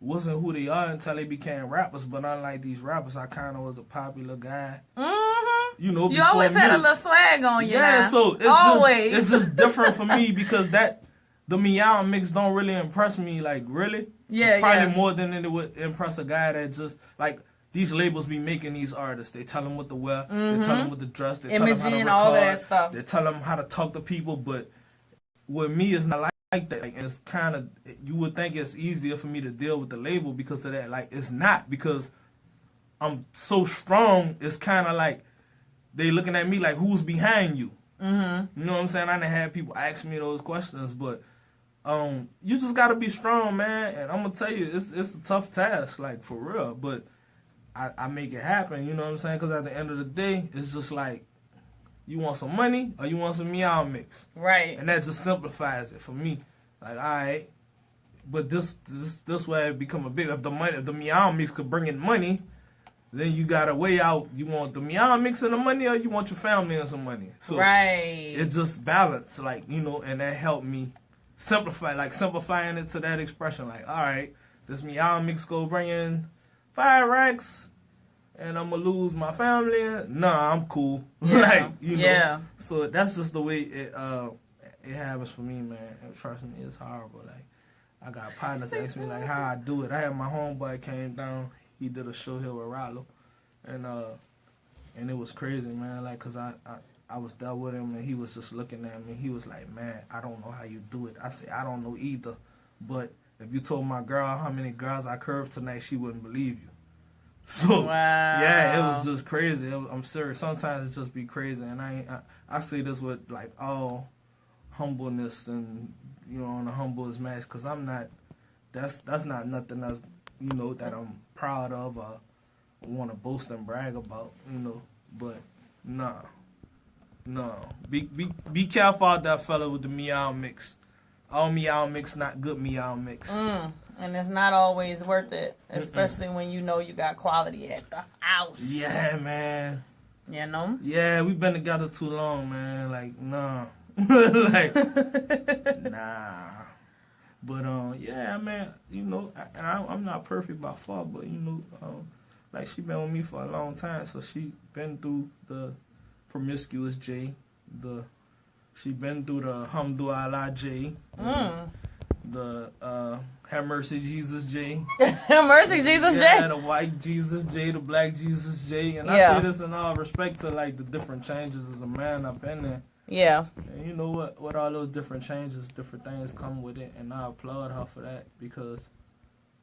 wasn't who they are until they became rappers. But unlike these rappers, I kind of was a popular guy. Mm-hmm. You always had a little swag on you. Yeah, now. so it's just different for me because the Meow Mix don't really impress me. Like really, probably more than it would impress a guy that just like. These labels be making these artists. They tell them what to wear. They tell them what to dress. They tell them how to record. All that stuff. They tell them how to talk to people. But with me, it's not like that. Like, it's kind of, you would think it's easier for me to deal with the label because of that. Like, it's not, because I'm so strong, it's kind of like they looking at me like, who's behind you? Mm-hmm. You know what I'm saying? I done had people ask me those questions, but you just got to be strong, man. And I'm going to tell you, it's a tough task, like, for real. But I make it happen, you know what I'm saying? Because at the end of the day, it's just like, you want some money or you want some meow mix? Right. And that just simplifies it for me. Like, all right. But this way it become a big, if the meow mix could bring in money, then you got to weigh out, you want the meow mix and the money or you want your family and some money. So right. It's just balance, like, you know, and that helped me simplifying it to that expression. Like, all right, this meow mix go bring in 5 racks and I'm going to lose my family. Nah, I'm cool. Yeah. Like, you know. Yeah. So that's just the way it happens for me, man. And trust me, it's horrible. Like, I got partners ask me, like, how I do it. I had my homeboy came down. He did a show here with Rollo. And it was crazy, man. Like, because I was there with him, and he was just looking at me. He was like, man, I don't know how you do it. I said, I don't know either. But if you told my girl how many girls I curved tonight, she wouldn't believe you. So, wow. Yeah, it was just crazy. I'm serious. Sometimes it just be crazy. And I say this with, like, all humbleness and, you know, on a humble as match, because I'm not, that's not nothing that's, you know, that I'm proud of or want to boast and brag about, you know. But, no. Be careful out there, fella, with the meow mix. All meow mix, not good meow mix. And it's not always worth it, especially when you know you got quality at the house. Yeah, man. You know? Yeah, we've been together too long, man. Like, nah. Like, nah. But, yeah, man, you know, I'm not perfect by far, but, you know, like, she been with me for a long time, so she been through the promiscuous J, she been through the Hamdulillah J, the Have Mercy Jesus J. Mercy Jesus J? Yeah, the white Jesus J, the black Jesus J. And I say this in all respect to, like, the different changes as a man I've been in. Yeah. And you know what? With all those different changes, different things come with it. And I applaud her for that because,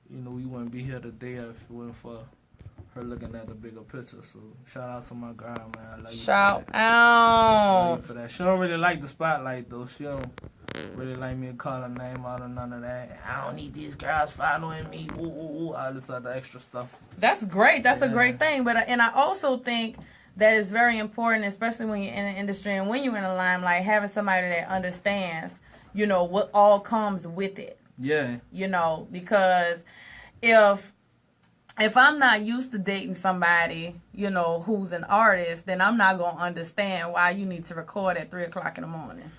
you know, we wouldn't be here today if it wasn't for her looking at the bigger picture. So shout out to my girl, man. I love you. Shout out. I love you for that. She don't really like the spotlight, though. She don't really like me to call her name out or none of that. I don't need these girls following me. Ooh, all this other extra stuff. That's great. That's a great thing. But I also think that is very important, especially when you're in the industry and when you're in the limelight, having somebody that understands, you know, what all comes with it. Yeah. You know, because if I'm not used to dating somebody, you know, who's an artist, then I'm not going to understand why you need to record at 3 o'clock in the morning.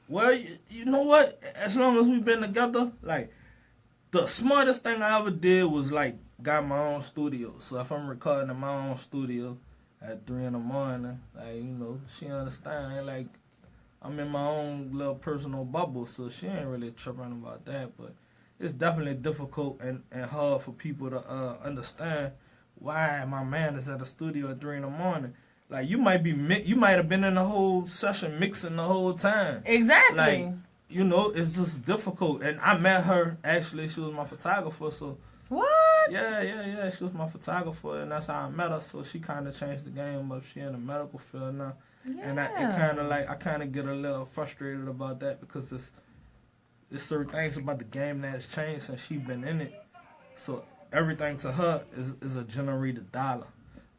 Well, you know what? As long as we've been together, like, the smartest thing I ever did was, like, got my own studio. So if I'm recording in my own studio at 3 in the morning, like, you know, she understand. And, like, I'm in my own little personal bubble, so she ain't really tripping about that. But it's definitely difficult and hard for people to understand why my man is at the studio at 3 in the morning. Like, you might have been in the whole session mixing the whole time. Exactly. Like, you know, it's just difficult. And I met her, actually, she was my photographer, so. What? Yeah, she was my photographer, and that's how I met her, so she kind of changed the game up. She in the medical field now. Yeah. And I kind of get a little frustrated about that because there's certain things about the game that's changed since she been in it. So everything to her is a generated dollar.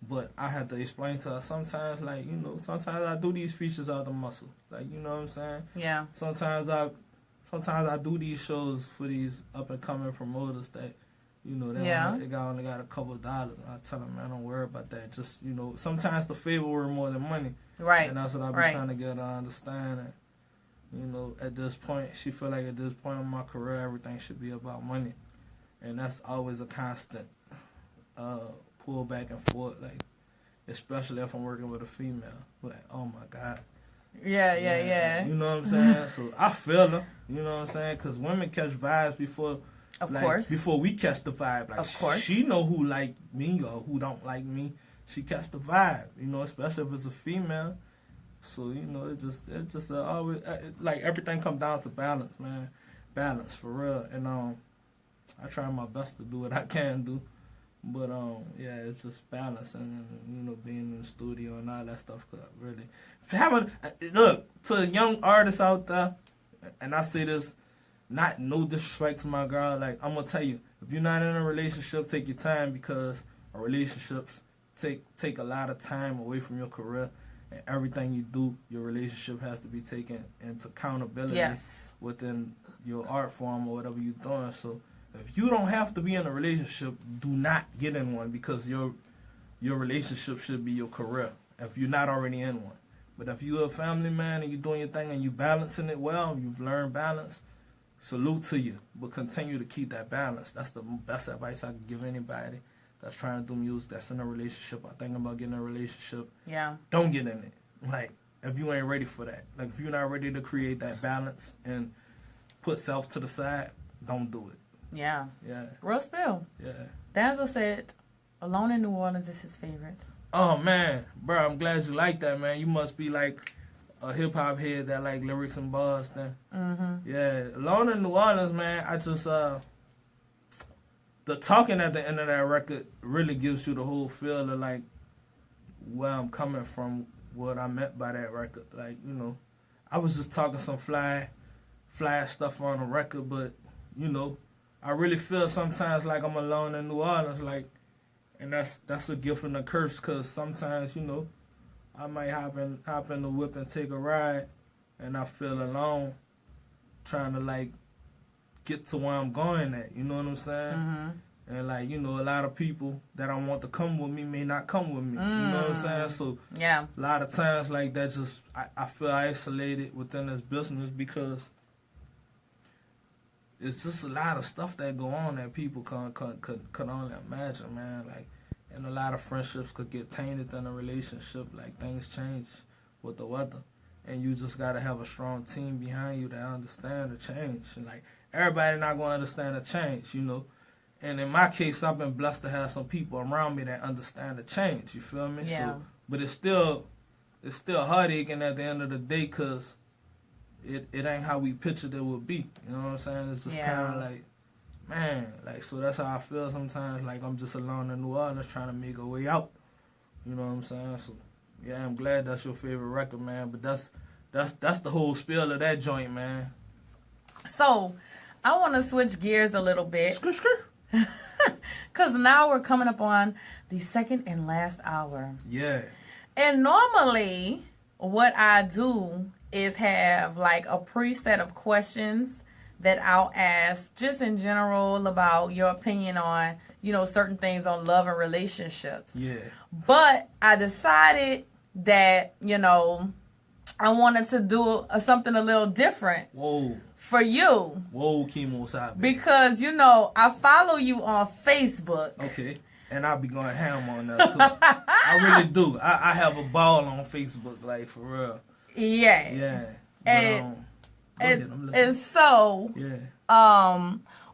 But I have to explain to her sometimes, like, you know, sometimes I do these features out of the muscle. Like, you know what I'm saying? Yeah. Sometimes I do these shows for these up-and-coming promoters that, you know, they only got a couple of dollars. And I tell them, man, don't worry about that. Just, you know, sometimes the favor worth more than money. Right. And that's what I've been trying to get her to understand. And, you know, at this point, she feel like at this point in my career, everything should be about money. And that's always a constant pull back and forth, like, especially if I'm working with a female. Like, oh, my God. Yeah. You know what I'm saying? So I feel her, you know what I'm saying? Because women catch vibes before we catch the vibe. Like, of course. She know who like me or who don't like me. She catch the vibe, you know, especially if it's a female. So, you know, it's just always, like, everything comes down to balance, man. Balance, for real. And I try my best to do what I can do. But yeah, it's just balance and being in the studio and all that stuff. Cause really, look to young artists out there, and I say this, not no disrespect to my girl. Like I'm gonna tell you, if you're not in a relationship, take your time because relationships take a lot of time away from your career. And everything you do, your relationship has to be taken into accountability within your art form or whatever you're doing. So if you don't have to be in a relationship, do not get in one because your relationship should be your career if you're not already in one. But if you're a family man and you're doing your thing and you're balancing it well, you've learned balance, salute to you. But continue to keep that balance. That's the best advice I can give anybody that's trying to do music, that's in a relationship, or thinking about getting in a relationship. Yeah. Don't get in it. Like, if you ain't ready for that. Like, if you're not ready to create that balance and put self to the side, don't do it. Yeah. Yeah. Real spill. Yeah. Dazzle said, Alone in New Orleans is his favorite. Oh, man. Bro, I'm glad you like that, man. You must be, like, a hip-hop head that like lyrics and bars then. Mm-hmm. Yeah. Alone in New Orleans, man, I just, the talking at the end of that record really gives you the whole feel of like where I'm coming from, what I meant by that record. Like, I was just talking some fly stuff on the record, but I really feel sometimes like I'm alone in New Orleans, like, and that's a gift and a curse, because sometimes I might hop in the whip and take a ride, and I feel alone, trying to like get to where I'm going at, you know what I'm saying? Mm-hmm. And like, a lot of people that I want to come with me may not come with me, you know what I'm saying? So yeah, a lot of times like that just, I feel isolated within this business because it's just a lot of stuff that go on that people could only imagine, man. Like, and a lot of friendships could get tainted in a relationship, like things change with the weather. And you just got to have a strong team behind you that understand the change. And like, everybody not going to understand the change, And in my case, I've been blessed to have some people around me that understand the change, you feel me? Yeah. So, but it's still heartaching at the end of the day because it ain't how we pictured it would be. You know what I'm saying? It's just kind of like, man, like, so that's how I feel sometimes. Like, I'm just alone in New Orleans trying to make a way out. You know what I'm saying? So, yeah, I'm glad that's your favorite record, man. But that's the whole spiel of that joint, man. So, I want to switch gears a little bit. Because now we're coming up on the second and last hour. Yeah. And normally, what I do is have like a preset of questions that I'll ask just in general about your opinion on, certain things on love and relationships. Yeah. But I decided that, I wanted to do something a little different. Whoa. For you. Whoa, Chemo side. Because, I follow you on Facebook. Okay. And I'll be going ham on that, too. I really do. I have a ball on Facebook, like, for real. Yeah. Yeah. And so, yeah.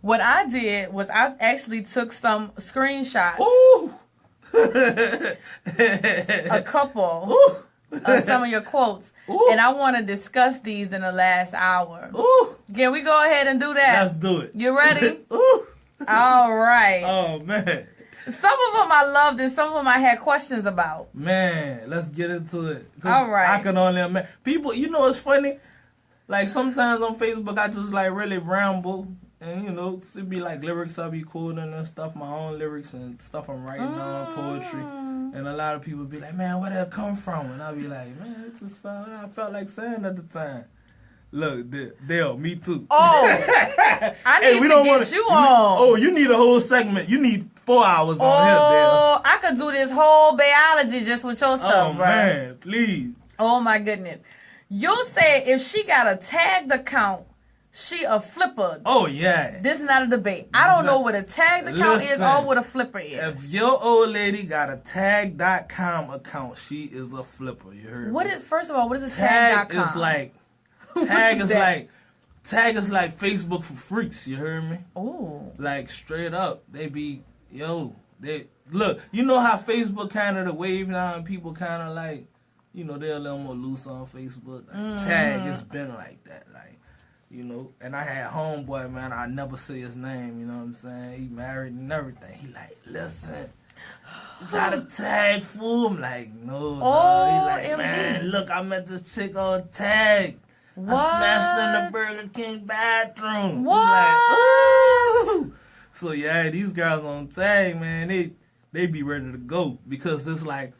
What I did was I actually took some screenshots. Ooh! A couple Ooh! of some of your quotes. Ooh. And I want to discuss these in the last hour. Ooh! Can we go ahead and do that? Let's do it. You ready? Ooh! All right. Oh, man. Some of them I loved and some of them I had questions about. Man, let's get into it. All right. I can only imagine. People, it's funny. Like, sometimes on Facebook, I just, like, really ramble. And, it'd be, like, lyrics I'll be quoting and stuff, my own lyrics and stuff I'm writing on, poetry. And a lot of people be like, man, where did that come from? And I'll be like, man, it just felt, I felt like saying at the time. Look, Dale, me too. Oh, I need to get you on. Oh, you need a whole segment. You need 4 hours on here, Dale. Oh, I could do this whole Baeology just with your stuff, bro. Oh, man, please. Oh, my goodness. You said if she got a tagged account, she a flipper. Oh, yeah. This is not a debate. I don't know what a tagged account is or what a flipper is. If your old lady got a tag.com account, she is a flipper. You heard me? First of all, what is a tag.com? Tag is like Facebook for freaks. You heard me? Ooh. Like, straight up. They be, look, you know how Facebook kind of the wave now and people kind of like, they're a little more loose on Facebook. Like, Tag has been like that. You know, and I had homeboy, man, I never say his name, you know what I'm saying? He married and everything. He like, listen, you got a tag, fool? I'm like, no, no. He like, MG. man, look, I met this chick on tag. What? I smashed her in the Burger King bathroom. What? I'm like, ooh. So yeah, these girls on tag, man, they be ready to go because it's like,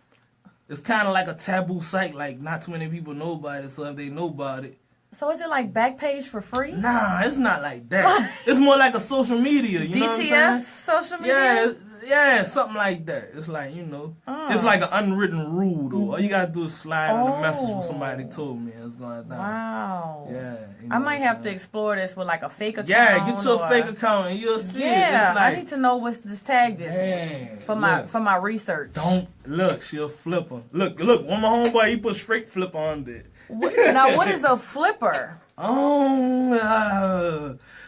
it's kind of like a taboo site. Like, not too many people know about it, so if they know about it. So is it like Backpage for free? Nah, it's not like that. It's more like a social media, you know what I'm saying? DTF social media? Yeah, something like that. It's like, you know, it's like an unwritten rule, though. All you gotta do is slide in a message when somebody told me it's going down. Wow. Yeah. You know I might have to explore this with like a fake account. Yeah, get you a fake account and you'll see it. Yeah, It's like, I need to know what's this tag business man, for my research. Don't look, she'll flip her. Look, one of my homeboy, he put straight flip on there. Now, what is a flipper?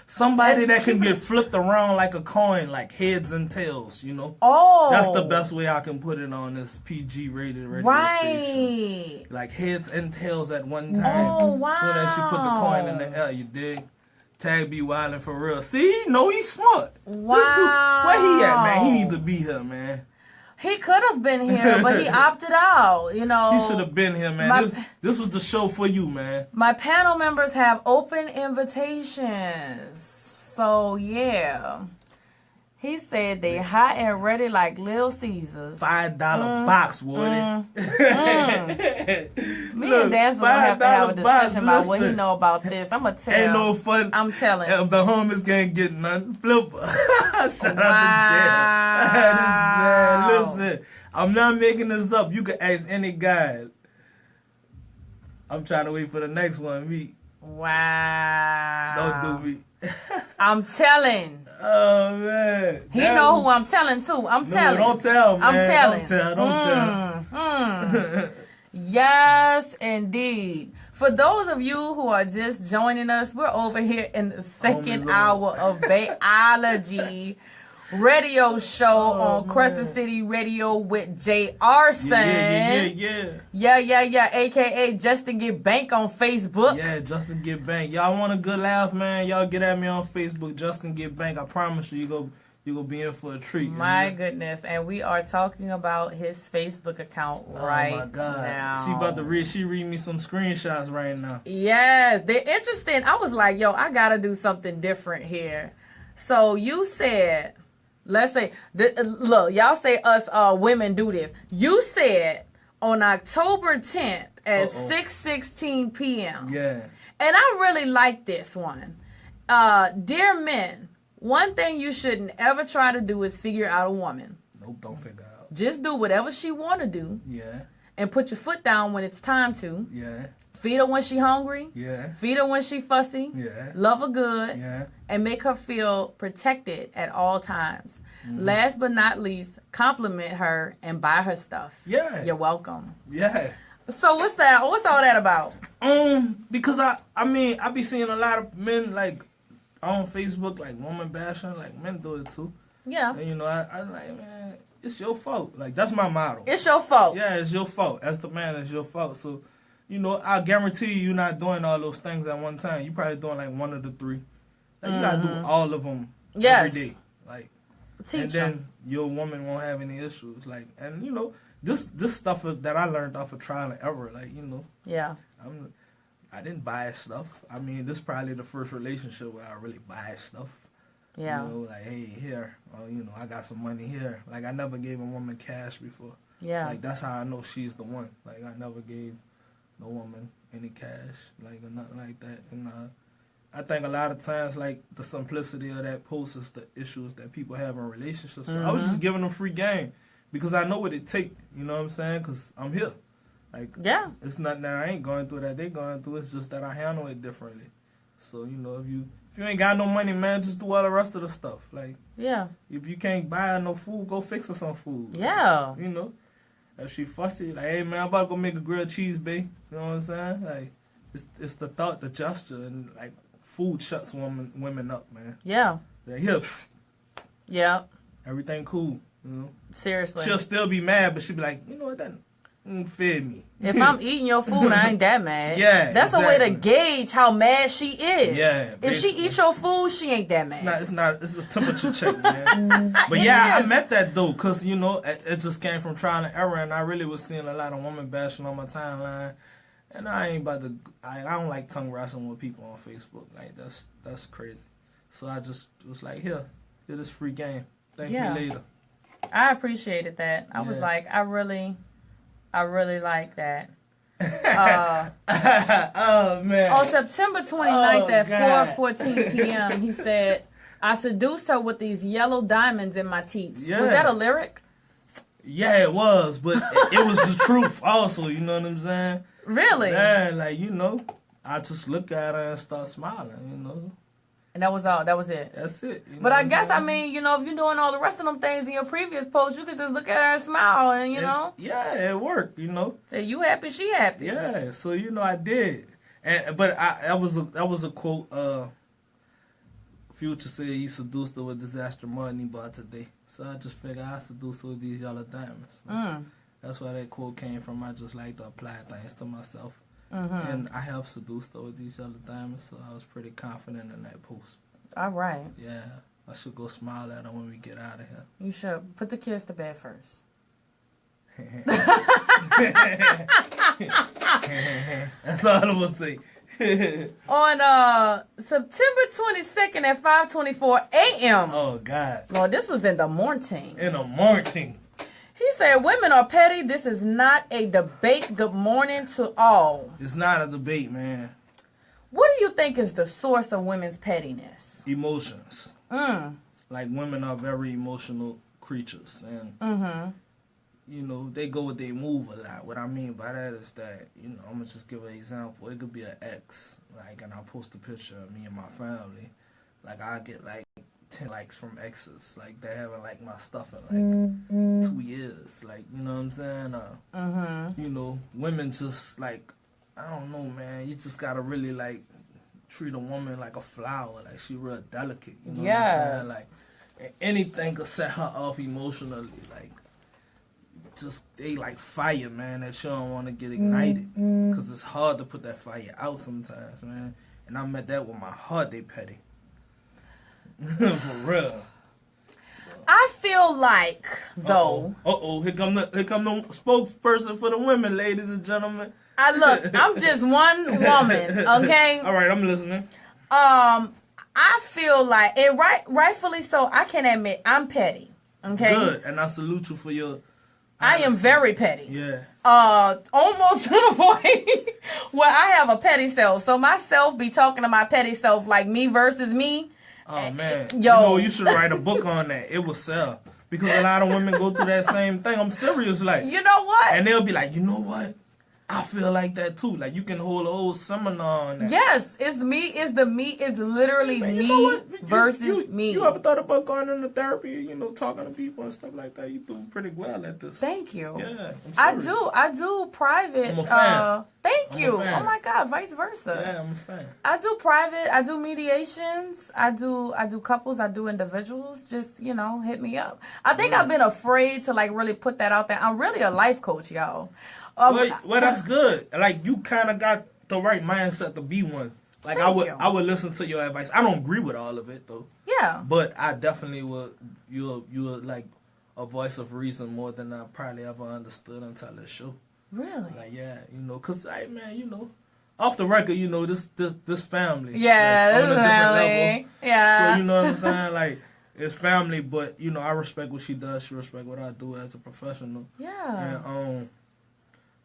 Somebody that can get flipped around like a coin, like heads and tails, you know? Oh. That's the best way I can put it on this PG rated radio station. Like heads and tails at one time. Oh, wow. So that she put the coin in the air, you dig? Tag be wildin' for real. See, he's smart. Wow. This dude, where he at, man? He need to be here, man. He could have been here, but he opted out, you know. He should have been here, man. This was the show for you, man. My panel members have open invitations. So, yeah. He said they hot and ready like Little Caesars. $5 box, Woody. Me and Dan's gonna have to have a discussion about what he know about this. I'm gonna tell. Ain't no fun. I'm telling. If the homies can't get nothing, flipper. Shout Wow. out to Dan. Listen, I'm not making this up. You can ask any guy. I'm trying to wait for the next one. Me. Wow. Don't do me. I'm telling. Oh man. He know who I'm telling too. I'm telling. Don't tell, man. I'm telling. Don't tell. Yes, indeed. For those of you who are just joining us, we're over here in the second hour of Baeology Radio show on Crescent City Radio with JayArson. Yeah. AKA Justin Get Bank on Facebook. Yeah, Justin Get Bank. Y'all want a good laugh, man? Y'all get at me on Facebook, Justin Get Bank. I promise you, you go be in for a treat. My goodness, and we are talking about his Facebook account right now. Oh my God, she read me some screenshots right now. Yes, they're interesting. I was like, yo, I gotta do something different here. So you said, let's say, look, y'all say us women do this. You said on October 10th at 6:16 p.m. Yeah. And I really like this one. Dear men, one thing you shouldn't ever try to do is figure out a woman. Nope, don't figure out. Just do whatever she want to do. Yeah. And put your foot down when it's time to. Yeah. Feed her when she hungry. Yeah. Feed her when she fussy. Yeah. Love her good. Yeah. And make her feel protected at all times. Mm-hmm. Last but not least, compliment her and buy her stuff. Yeah. You're welcome. Yeah. So what's that? What's all that about? Because I mean, I be seeing a lot of men like on Facebook, like woman bashing, like men do it too. Yeah. And you know, I like, man, it's your fault. Like, that's my motto. It's your fault. Yeah, it's your fault. As the man, it's your fault. So, you know, I guarantee you're not doing all those things at one time. You're probably doing like one of the three. Like, you gotta do all of them every day. Like, teach then your woman won't have any issues. Like, and you know, this stuff is that I learned off of trial and error. Like, you know. Yeah. I didn't buy stuff. I mean, this is probably the first relationship where I really buy stuff. Yeah. You know, like, hey, here, you know, I got some money here. Like, I never gave a woman cash before. Yeah. Like, that's how I know she's the one. Like, I never gave no woman any cash, like, or nothing like that. And I think a lot of times, like, the simplicity of that post is the issues that people have in relationships. So I was just giving them free game because I know what it take. You know what I'm saying? Because I'm here. Like, yeah, it's nothing that I ain't going through that they going through. It's just that I handle it differently. So, you know, if you ain't got no money, man, just do all the rest of the stuff. Like, yeah, if you can't buy her no food, go fix her some food. Yeah. Like, you know, if she fussy, like, hey, man, I'm about to go make a grilled cheese, babe. You know what I'm saying? Like, it's the thought, the gesture, and, like, food shuts women up, man. Yeah. Like, here. Yeah. Everything cool, you know? Seriously. She'll still be mad, but she'll be like, you know what, that Feed me. If I'm eating your food, I ain't that mad. Yeah, that's a way to exactly. gauge how mad she is. Yeah, if she basically. eats your food, she ain't that mad. It's a temperature check, man. But yeah, I met that though, cause you know it just came from trial and error, and I really was seeing a lot of women bashing on my timeline, and I ain't about to. I don't like tongue wrestling with people on Facebook. Like that's crazy. So I just was like, here this free game. Thank me later. I appreciated that. I was like, I really like that. Oh man. On September 29th at 4:14 p.m., he said, I seduced her with these yellow diamonds in my teeth. Yeah. Was that a lyric? Yeah, it was, but it was the truth also, you know what I'm saying? Really? Yeah, like, you know, I just look at her and start smiling, you know? And that was all. That was it. That's it. But I guess, I mean, you know, if you're doing all the rest of them things in your previous post, you could just look at her and smile and, you know. Yeah, it worked, you know. Say, you happy, she happy. Yeah, so, you know, I did. But that was a quote, Future said he seduced her with disaster money bought today. So I just figured I seduced her with these yellow diamonds. So that's where that quote came from. I just like to apply things to myself. Mm-hmm. And I have seduced her with these yellow diamonds, so I was pretty confident in that post. All right. Yeah. I should go smile at her when we get out of here. You should. Put the kids to bed first. That's all I'm going to say. On September 22nd at 5:24 a.m. Oh, God. Lord, this was in the morning. In the morning. He said, women are petty. This is not a debate. Good morning to all. It's not a debate, man. What do you think is the source of women's pettiness? Emotions. Like, women are very emotional creatures. And, you know, they go with their move a lot. What I mean by that is that, you know, I'm going to just give an example. It could be an ex, like, and I'll post a picture of me and my family. Like, I get, like, 10 likes from exes. Like, they haven't liked my stuff in, like, 2 years. Like, you know what I'm saying? You know, women just, like, I don't know, man. You just got to really, like, treat a woman like a flower. Like, she real delicate. You know what I'm saying? Like, anything could set her off emotionally. Like, just, they like fire, man, that you don't want to get ignited. Because it's hard to put that fire out sometimes, man. And I met that with my heart, they petty. For real. I feel like, though. Here come the spokesperson for the women, ladies and gentlemen. Look, I'm just one woman, okay? All right, I'm listening. I feel like, and rightfully so, I can admit I'm petty, okay? Good, and I salute you for your... I am very petty. Yeah. Almost to the point where I have a petty self. So my self be talking to my petty self like me versus me. Oh, man. Yo. You know, you should write a book on that. It will sell. Because a lot of women go through that same thing. I'm serious, like. You know what? And they'll be like, you know what? I feel like that too. Like, you can hold a whole seminar on that. Yes, it's literally Man, me versus me. You ever thought about going into therapy, you know, talking to people and stuff like that? You do pretty well at this. Thank you. Yeah, I do private. I'm a fan. Thank you. I'm a fan. Oh my God, vice versa. Yeah, I'm a fan. I do private. I do mediations. I do couples. I do individuals. Just, you know, hit me up. I think I've been afraid to like really put that out there. I'm really a life coach, y'all. Well, that's good. Like, you kind of got the right mindset to be one. Like, I would listen to your advice. I don't agree with all of it though. Yeah. But I definitely would. You're like a voice of reason more than I probably ever understood until this show. Really? Like, yeah, you know, cause man, you know, off the record, you know, this family. Yeah, like, this family. Yeah. So you know what I'm saying? Like, it's family, but you know, I respect what she does. She respect what I do as a professional. Yeah. And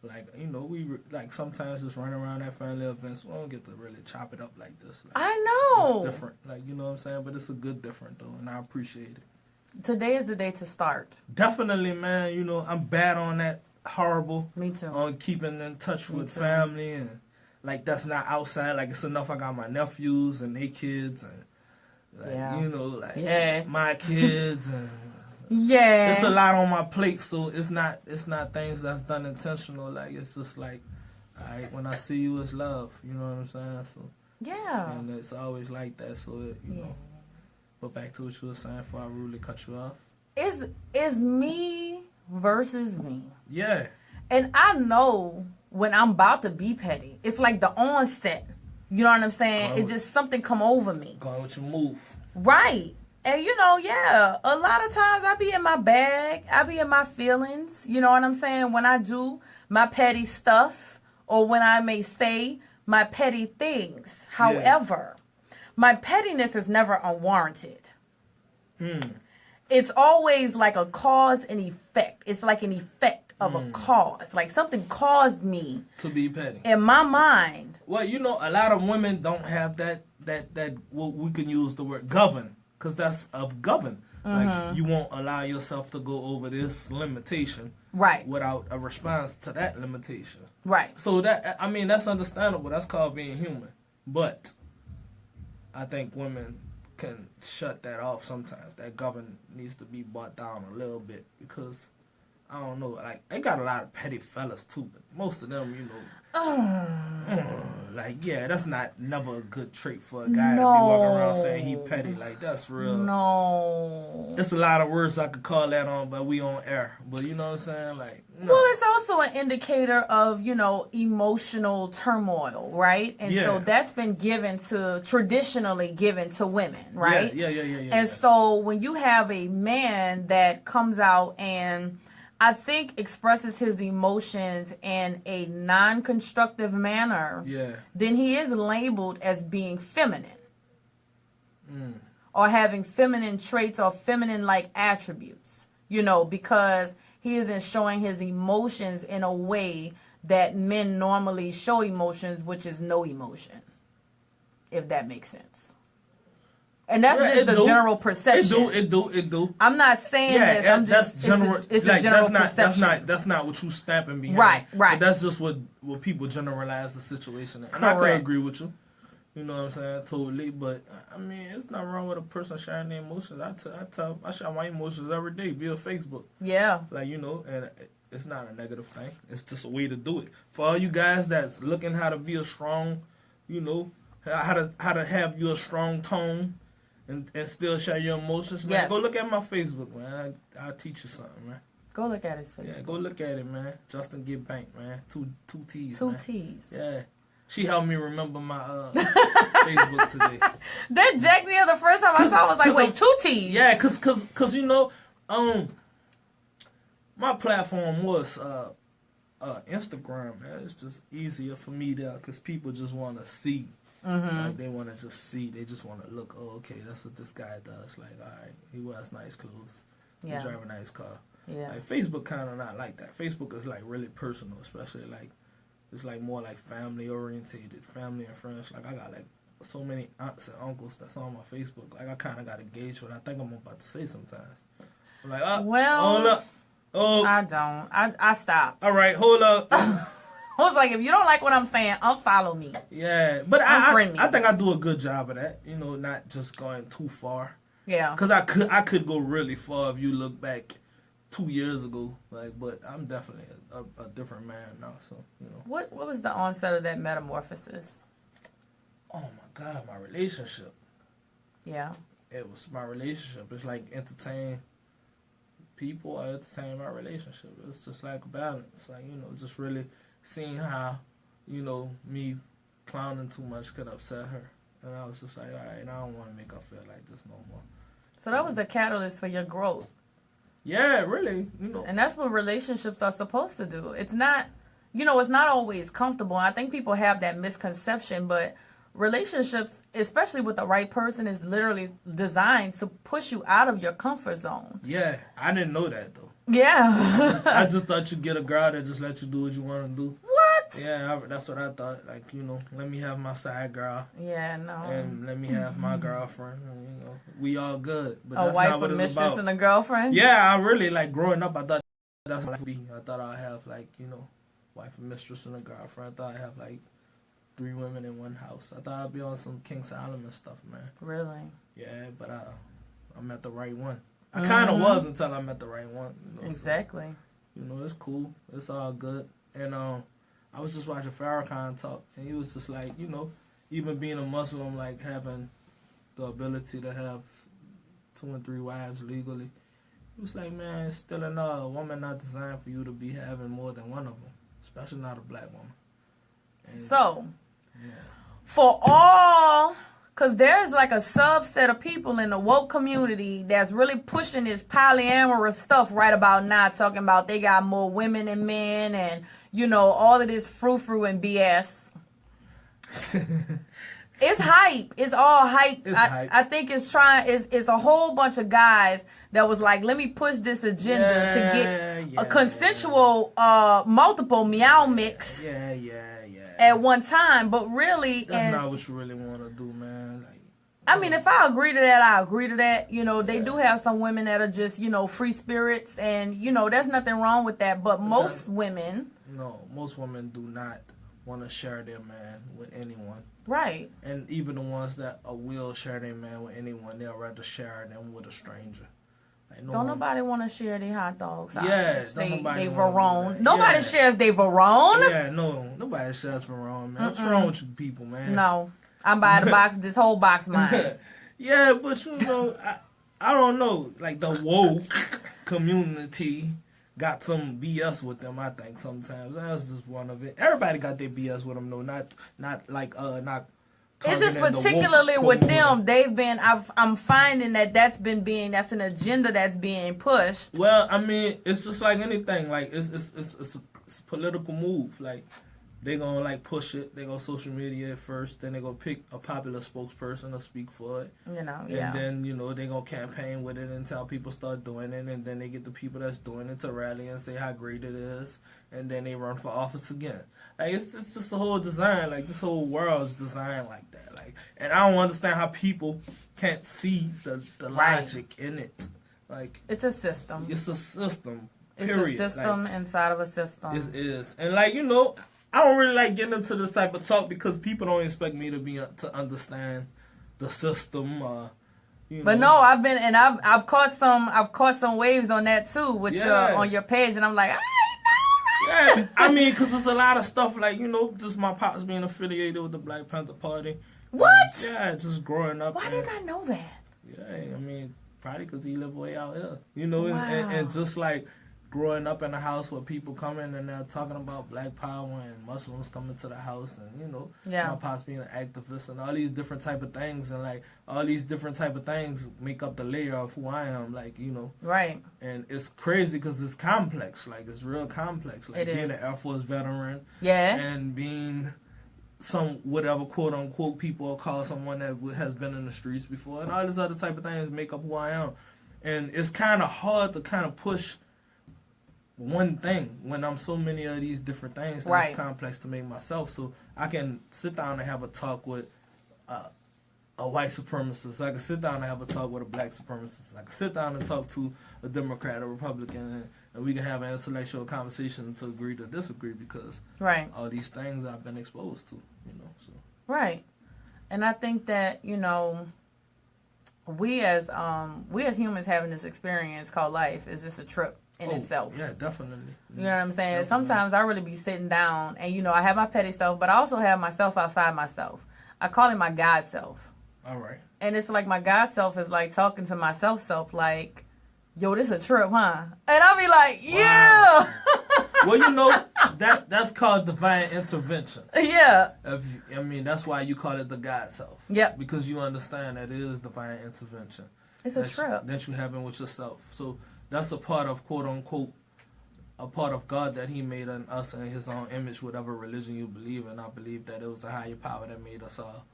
like, you know, we like sometimes just run around at family events. We don't get to really chop it up like this. Like, I know. It's different. Like, you know what I'm saying? But it's a good different, though, and I appreciate it. Today is the day to start. Definitely, man. You know, I'm bad on that horrible. Me too. On keeping in touch with family. And, like, that's not outside. Like, it's enough I got my nephews and their kids. And, like, you know, like, my kids and... Yeah. It's a lot on my plate, so it's not things that's done intentional. Like, it's just like, all right, when I see you, it's love. You know what I'm saying? So yeah. And it's always like that. So you know. But back to what you were saying before I rudely cut you off. It's me versus me. Yeah. And I know when I'm about to be petty, it's like the onset. You know what I'm saying? It's just something come over me. Going with your move. Right. And yeah, a lot of times I be in my bag. I be in my feelings. You know what I'm saying? When I do my petty stuff or when I may say my petty things. However, my pettiness is never unwarranted. It's always like a cause and effect. It's like an effect of a cause. Like something caused me to be petty. In my mind. Well, a lot of women don't have that what we can use the word govern, because that's of govern. Like you won't allow yourself to go over this limitation without a response to that limitation. Right. So that's understandable. That's called being human. But I think women can shut that off sometimes. That govern needs to be brought down a little bit, because I don't know, like they got a lot of petty fellas too, but most of them, that's not never a good trait for a guy to be walking around saying he petty. Like that's real. No. It's a lot of words I could call that on, but we on air. But you know what I'm saying? Like, no. Well, it's also an indicator of, emotional turmoil, right? And so that's been traditionally given to women, right? Yeah. And so when you have a man that comes out and I think expresses his emotions in a non-constructive manner, then he is labeled as being feminine. Or having feminine traits or feminine-like attributes, because he isn't showing his emotions in a way that men normally show emotions, which is no emotion, if that makes sense. And that's just the general perception. It do. I'm not saying this. I'm just that's general. It's a general perception. That's not what you stamping behind. Right. But that's just what people generalize the situation. And I can agree with you. You know what I'm saying? Totally. But I mean, it's not wrong with a person sharing their emotions. I share my emotions every day via Facebook. Yeah. Like and it's not a negative thing. It's just a way to do it. For all you guys that's looking how to be a strong, how to have your strong tone. And still share your emotions, man. Go look at my Facebook, man. I'll teach you something, man. Go look at his Facebook. Yeah, go look at it, man. Justin Get Bank, man. Two T's, Two man. T's. Yeah. She helped me remember my Facebook today. That jacked me up the first time I saw it. I was like, wait, 2 T's? Yeah, cause my platform was Instagram, man. It's just easier for me there, because people just want to see. Like they want to just see, they just want to look, oh, okay, that's what this guy does. Like, all right, he wears nice clothes, he drive a nice car. Yeah. Like Facebook kind of not like that. Facebook is like really personal, especially like it's like more like family orientated, family and friends. Like I got like so many aunts and uncles that's on my Facebook. Like I kind of got to gauge what I think I'm about to say sometimes. I'm like, hold up. Oh, I don't. I stopped. All right, hold up. I was like, if you don't like what I'm saying, unfollow me. Yeah, but I think I do a good job of that. Not just going too far. Yeah. Because I could go really far if you look back 2 years ago. Like, but I'm definitely a different man now. So What was the onset of that metamorphosis? Oh my God, my relationship. Yeah. It was my relationship. It's like entertain people or entertain my relationship. It's just like a balance. Like just really seeing how, me clowning too much could upset her. And I was just like, all right, I don't want to make her feel like this no more. So that was the catalyst for your growth. Yeah, really. And that's what relationships are supposed to do. It's not, it's not always comfortable. I think people have that misconception, but relationships, especially with the right person, is literally designed to push you out of your comfort zone. Yeah, I didn't know that, though. Yeah. I just thought you'd get a girl that just let you do what you want to do. What? Yeah, that's what I thought. Like, let me have my side girl. Yeah, no. And let me have my girlfriend. And, we all good. But a that's wife, not what a it's mistress, about. And a girlfriend? Yeah, I really, like, growing up, I thought that's what it would be. I thought I'd have, like, wife, a mistress, and a girlfriend. I thought I'd have, like, 3 women in one house. I thought I'd be on some King Solomon stuff, man. Really? Yeah, but I met the right one. I kind of was until I met the right one. Exactly. So, it's cool. It's all good. And I was just watching Farrakhan talk, and he was just like, even being a Muslim, like having the ability to have 2 and 3 wives legally, He was like, man, it's still another woman not designed for you to be having more than one of them, especially not a black woman. And, So, yeah. for all, because there's like a subset of people in the woke community that's really pushing this polyamorous stuff right about now, talking about they got more women than men and, you know, all of this frou-frou and BS. It's hype. It's all hype. It's hype. I think it's a whole bunch of guys that was like, let me push this agenda to get a consensual multiple meow mix at one time. But really, that's not what you really want to do, man. Like, I mean, if I agree to that, I agree to that. You know, they do have some women that are just, you know, free spirits, and, you know, there's nothing wrong with that. But most women do not want to share their man with anyone. Right. And even the ones that will share their man with anyone, they'll rather share them with a stranger. Like don't nobody want to share their hot dogs. Yeah, they nobody Verone. Nobody shares their Verone. Yeah, no, nobody shares Verone, man. What's wrong with you people, man? No, I'm buying the box. This whole box mine. Yeah, but you know, I don't know. Like the woke community got some BS with them, I think, sometimes. That's just one of it. Everybody got their BS with them, though. Not it's just particularly with them, they've been, I'm finding that's an agenda that's being pushed. Well, I mean, it's just like anything. Like, it's a political move. Like, they gonna, like, push it. They go social media at first. Then they gonna pick a popular spokesperson to speak for it. You know, And then, you know, they gonna campaign with it until people start doing it. And then they get the people that's doing it to rally and say how great it is. And then they run for office again. Like, it's just a whole design. Like, this whole world's designed like that. Like, and I don't understand how people can't see the logic in it. Like, it's a system. It's a system. Period. It's a system, like, inside of a system. It is. And, like, you know, I don't really like getting into this type of talk because people don't expect me to understand the system. But no, I've caught some waves on that too with on your page, and I'm like, yeah, I mean, because there's a lot of stuff like, you know, just my pops being affiliated with the Black Panther Party. What? Yeah, just growing up. Why didn't I know that? Yeah, I mean, probably because he lived way out here, you know, wow. and just like growing up in a house where people come in and they're talking about Black Power and Muslims coming to the house, and, you know, my pops being an activist and all these different type of things, and like all these different type of things make up the layer of who I am, like, you know. Right. And it's crazy because it's complex, like it's real complex, like being an Air Force veteran, and being some whatever quote unquote people call someone that has been in the streets before, and all these other type of things make up who I am, and it's kind of hard to kind of push one thing when I'm so many of these different things that's complex to make myself. So I can sit down and have a talk with a white supremacist. I can sit down and have a talk with a black supremacist. I can sit down and talk to a Democrat or Republican, and we can have an intellectual conversation to agree to disagree because all these things I've been exposed to, you know. So. Right. And I think that, you know, we as humans having this experience called life is just a trip in itself. Yeah, definitely. You know what I'm saying? Definitely. Sometimes I really be sitting down and, you know, I have my petty self, but I also have myself outside myself. I call it my God self. All right. And it's like my God self is like talking to my self like, yo, this a trip, huh? And I'll be like, yeah. Wow. Well, you know, that's called divine intervention. Yeah. I mean, that's why you call it the God self. Yep. Because you understand that it is divine intervention. It's a trip. That you having with yourself. So that's a part of, quote unquote, a part of God that he made in us in his own image, whatever religion you believe in. I believe that it was a higher power that made us all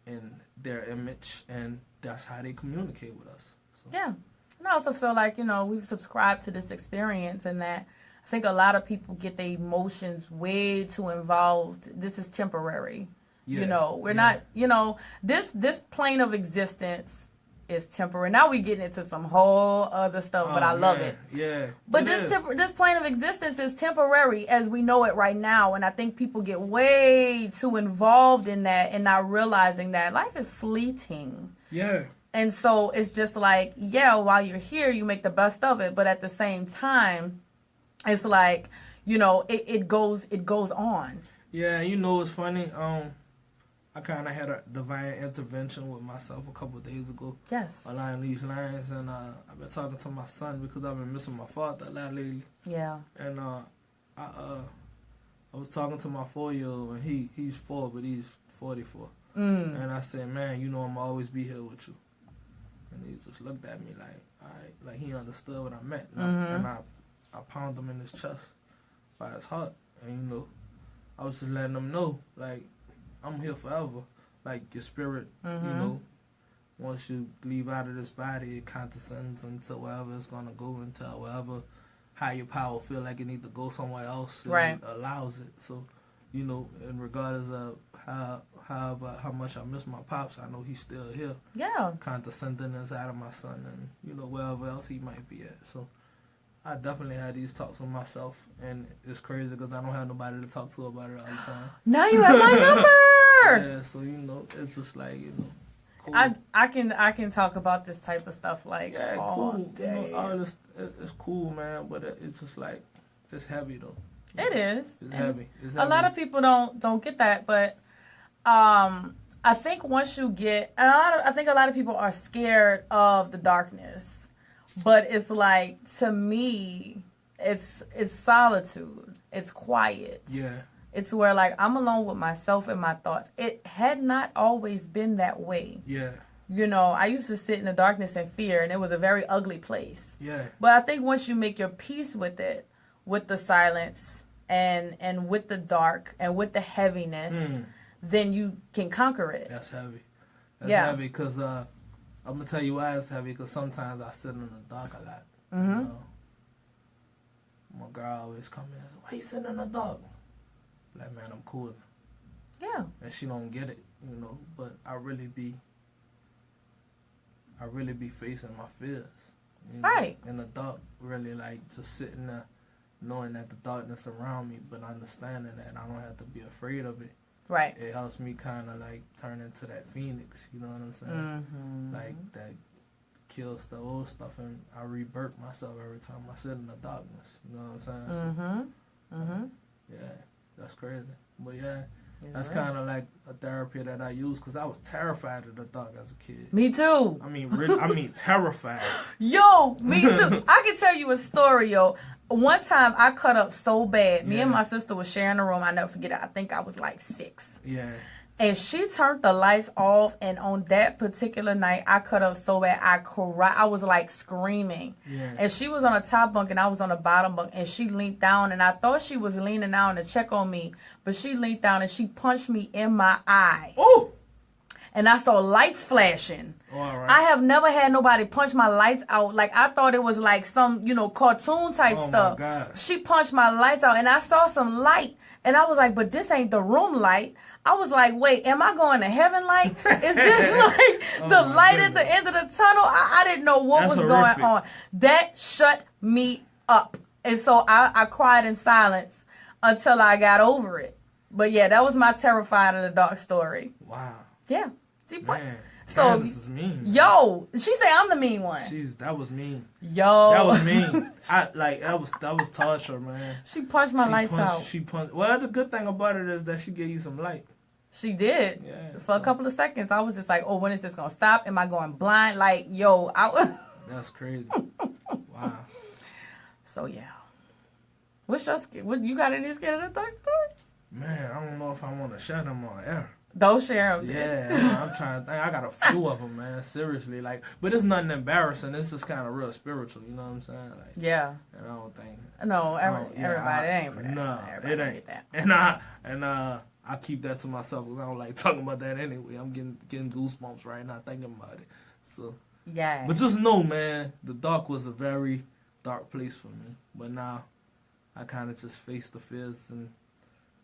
in their image, and that's how they communicate with us. So. Yeah. And I also feel like, you know, we've subscribed to this experience, and that I think a lot of people get their emotions way too involved. This is temporary. Yeah. You know, we're not, you know, this plane of existence is temporary. Now we getting into some whole other stuff, but I love it. Yeah. But this plane of existence is temporary as we know it right now, and I think people get way too involved in that and not realizing that life is fleeting. Yeah. And so it's just like, yeah, while you're here, you make the best of it, but at the same time, it's like, you know, it goes on. Yeah, you know, it's funny. I kind of had a divine intervention with myself a couple of days ago. Yes. Along these lines, and I've been talking to my son because I've been missing my father a lot lately. Yeah. And I was talking to my 4-year-old, and he's 4, but he's 44. And I said, man, you know I'm always be here with you. And he just looked at me like, all right, like he understood what I meant. And I pounded him in his chest by his heart. And, you know, I was just letting him know, like, I'm here forever. Like, your spirit, you know, once you leave out of this body, it condescends into wherever it's going to go, into wherever higher power feel like it need to go somewhere else. It allows it. So, you know, and regardless of how much I miss my pops, I know he's still here. Yeah. Condescending inside of my son and, you know, wherever else he might be at. So I definitely had these talks with myself, and it's crazy because I don't have nobody to talk to about it all the time. Now you have my number. Yeah, so, you know, it's just like, you know, cool. I can talk about this type of stuff like all cool. day. You know, all this, it's cool, man, but it's just like, it's heavy though. It is. It's heavy. A lot of people don't get that, but I think once you get, I think a lot of people are scared of the darkness, but it's like, to me, it's solitude. It's quiet. Yeah. It's where, like, I'm alone with myself and my thoughts. It had not always been that way. Yeah. You know, I used to sit in the darkness and fear, and it was a very ugly place. Yeah. But I think once you make your peace with it, with the silence and with the dark and with the heaviness, then you can conquer it. That's heavy. That's heavy because I'm going to tell you why it's heavy, because sometimes I sit in the dark a lot. You know? My girl always come in and say, why you sitting in the dark? Like, man, I'm cool. Yeah. And she don't get it, you know, but I really be facing my fears. You know? Right. In the dark, really, like, just sitting there knowing that the darkness around me, but understanding that I don't have to be afraid of it. Right. It helps me kind of, like, turn into that phoenix, you know what I'm saying? Like, that kills the old stuff, and I rebirth myself every time I sit in the darkness, you know what I'm saying? Yeah, that's crazy. But, yeah. That's kind of like a therapy that I use because I was terrified of the dark as a kid. Me too. I mean, terrified. Yo, me too. I can tell you a story, yo. One time I cut up so bad. Me and my sister was sharing a room. I never forget it. I think I was like 6. Yeah. And she turned the lights off, and on that particular night, I cut up so bad, I cried. I was like screaming. Yeah. And she was on the top bunk, and I was on the bottom bunk, and she leaned down, and I thought she was leaning down to check on me, but she leaned down, and she punched me in my eye. Oh! And I saw lights flashing. Oh, all right. I have never had nobody punch my lights out. Like, I thought it was like some, you know, cartoon type stuff. My God. She punched my lights out, and I saw some light, and I was like, but this ain't the room light. I was like, wait, am I going to heaven light? Is this like the light at the end of the tunnel? I didn't know what was going on. That shut me up. And so I cried in silence until I got over it. But yeah, that was my terrified of the dark story. Wow. Yeah. Man, so this is mean. Yo, she say I'm the mean one. That was mean. Yo. That was mean. That was torture, man. She punched my lights out. She punched. Well, the good thing about it is that she gave you some light. She did. Yeah, for a couple of seconds. I was just like, oh, when is this going to stop? Am I going blind? Like, yo. That's crazy. Wow. So, yeah. What you got any scared of the dark stories? Man, I don't know if I want to share them on air. Don't share them. Yeah, I'm trying to think. I got a few of them, man. Seriously, like, but it's nothing embarrassing. It's just kind of real spiritual. You know what I'm saying? Like, yeah. And I don't think. No, everybody ain't for that. No, everybody it ain't. And I keep that to myself because I don't like talking about that anyway. I'm getting goosebumps right now thinking about it. So yeah. But just know, man, the dark was a very dark place for me. But now I kind of just face the fears and,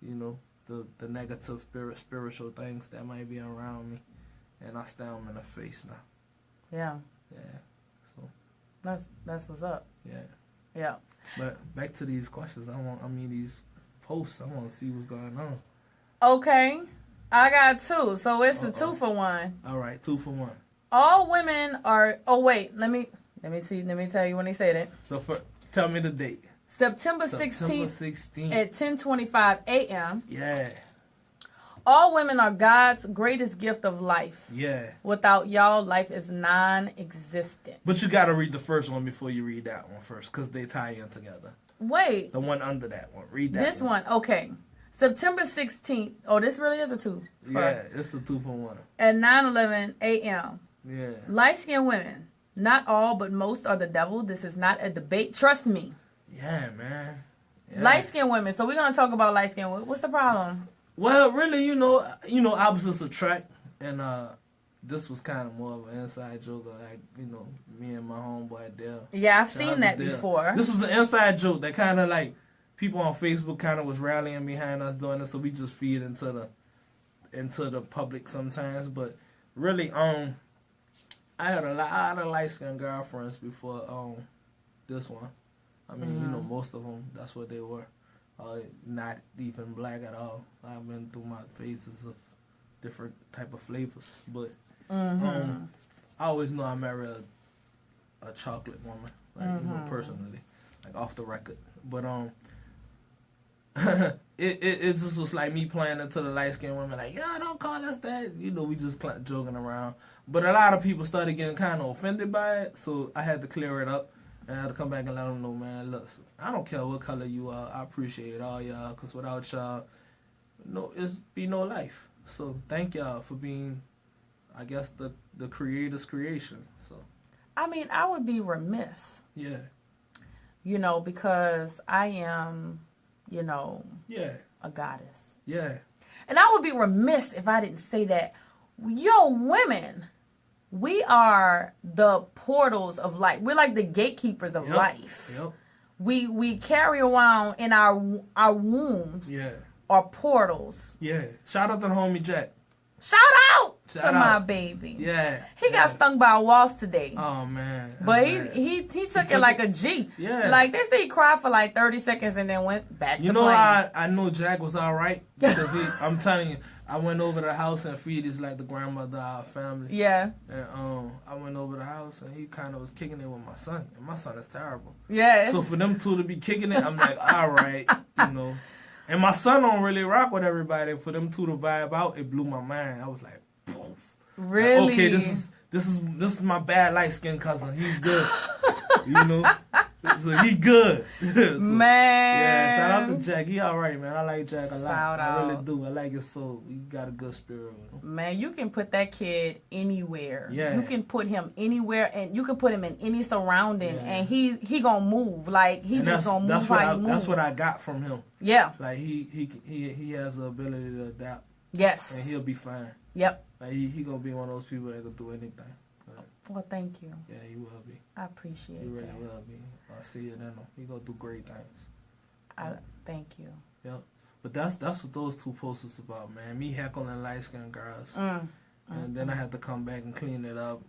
you know, the negative spiritual things that might be around me, and I stare them in the face now. Yeah. Yeah. So that's what's up. Yeah. Yeah. But back to these questions. These posts. I want to see what's going on. Okay. I got 2, so it's a 2 for 1. All right, 2 for 1. All women are. Oh wait, let me tell you when they said it. So tell me the date. September 16th at 10:25 a.m. Yeah. All women are God's greatest gift of life. Yeah. Without y'all, life is non-existent. But you got to read the first one before you read that one first, because they tie in together. Wait. The one under that one. Read that This one. Okay. September 16th. Oh, this really is a 2. Yeah, it's a 2 for 1. At 9:11 a.m. Yeah. Light-skinned women. Not all, but most are the devil. This is not a debate. Trust me. Yeah, man. Yeah. Light-skinned women. So we're going to talk about light-skinned women. What's the problem? Well, really, opposites attract. And this was kind of more of an inside joke. Like, me and my homeboy Dale. Yeah, I've seen that before. This was an inside joke that kind of like people on Facebook kind of was rallying behind us doing this, so we just feed into the public sometimes. But really, I had a lot of light skinned girlfriends before this one. I mean, most of them, that's what they were. Not even black at all. I've been through my phases of different type of flavors, but I always know I married a chocolate woman, like personally, like off the record. But it just was like me playing into the light skinned women, like, yeah, don't call us that. We just joking around. But a lot of people started getting kind of offended by it, so I had to clear it up. And I had to come back and let them know, man, look, I don't care what color you are. I appreciate all y'all, because without y'all, it'd be no life. So thank y'all for being, I guess, the creator's creation. So I mean, I would be remiss. Yeah. Because I am, Yeah. a goddess. Yeah. And I would be remiss if I didn't say that, women, we are the portals of life. We're like the gatekeepers of life. Yep. We carry around in our wombs. Yeah. Or portals. Yeah. Shout out to the homie Jack. Shout out to my baby. Yeah. He got stung by a wasp today. Oh man. But he took it like a G. Yeah. Like they say he cried for like 30 seconds and then went back to playing. I know Jack was all right because I'm telling you, I went over to the house and Feed is like the grandmother of our family. Yeah. And I went over the house and he kind of was kicking it with my son. And my son is terrible. Yeah. So for them two to be kicking it, I'm like, all right, And my son don't really rock with everybody. For them two to vibe out, it blew my mind. I was like, poof. Really? Like, okay, this is my bad light skinned cousin. He's good. So he good. So, man. Yeah, shout out to Jack. He all right, man. I like Jack a lot. Shout out. I really do. I like his soul. He got a good spirit with him. Man, you can put that kid anywhere. Yeah. You can put him anywhere, and you can put him in any surrounding, and he gonna move. Like he just gonna move how he moves. That's what I got from him. Yeah. Like he has the ability to adapt. Yes. And he'll be fine. Yep. Like he gonna be one of those people that can do anything. Well, thank you. Yeah, he will be. I appreciate it. He really will be. I see it in him. He gonna do great things. Thank you. Yep. But that's what those two posts was about, man. Me heckling light skinned girls. And then I had to come back and clean it up.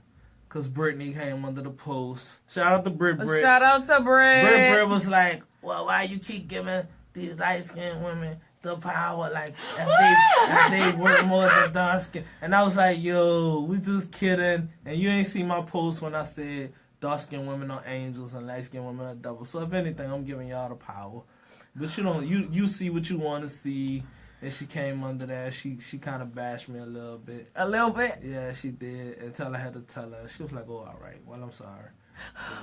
Cause Brittany came under the post. Shout out to Brit. Shout out to Brit. Brit was like, well, why you keep giving these light skinned women the power, like if they work more than dark skin. And I was like, yo, we just kidding. And you ain't seen my post when I said dark skinned women are angels and light skinned women are devils. So if anything, I'm giving y'all the power. But you see what you want to see. And she came under that. She kind of bashed me a little bit. A little bit? Yeah, she did. Until I had to tell her. She was like, oh, all right. Well, I'm sorry.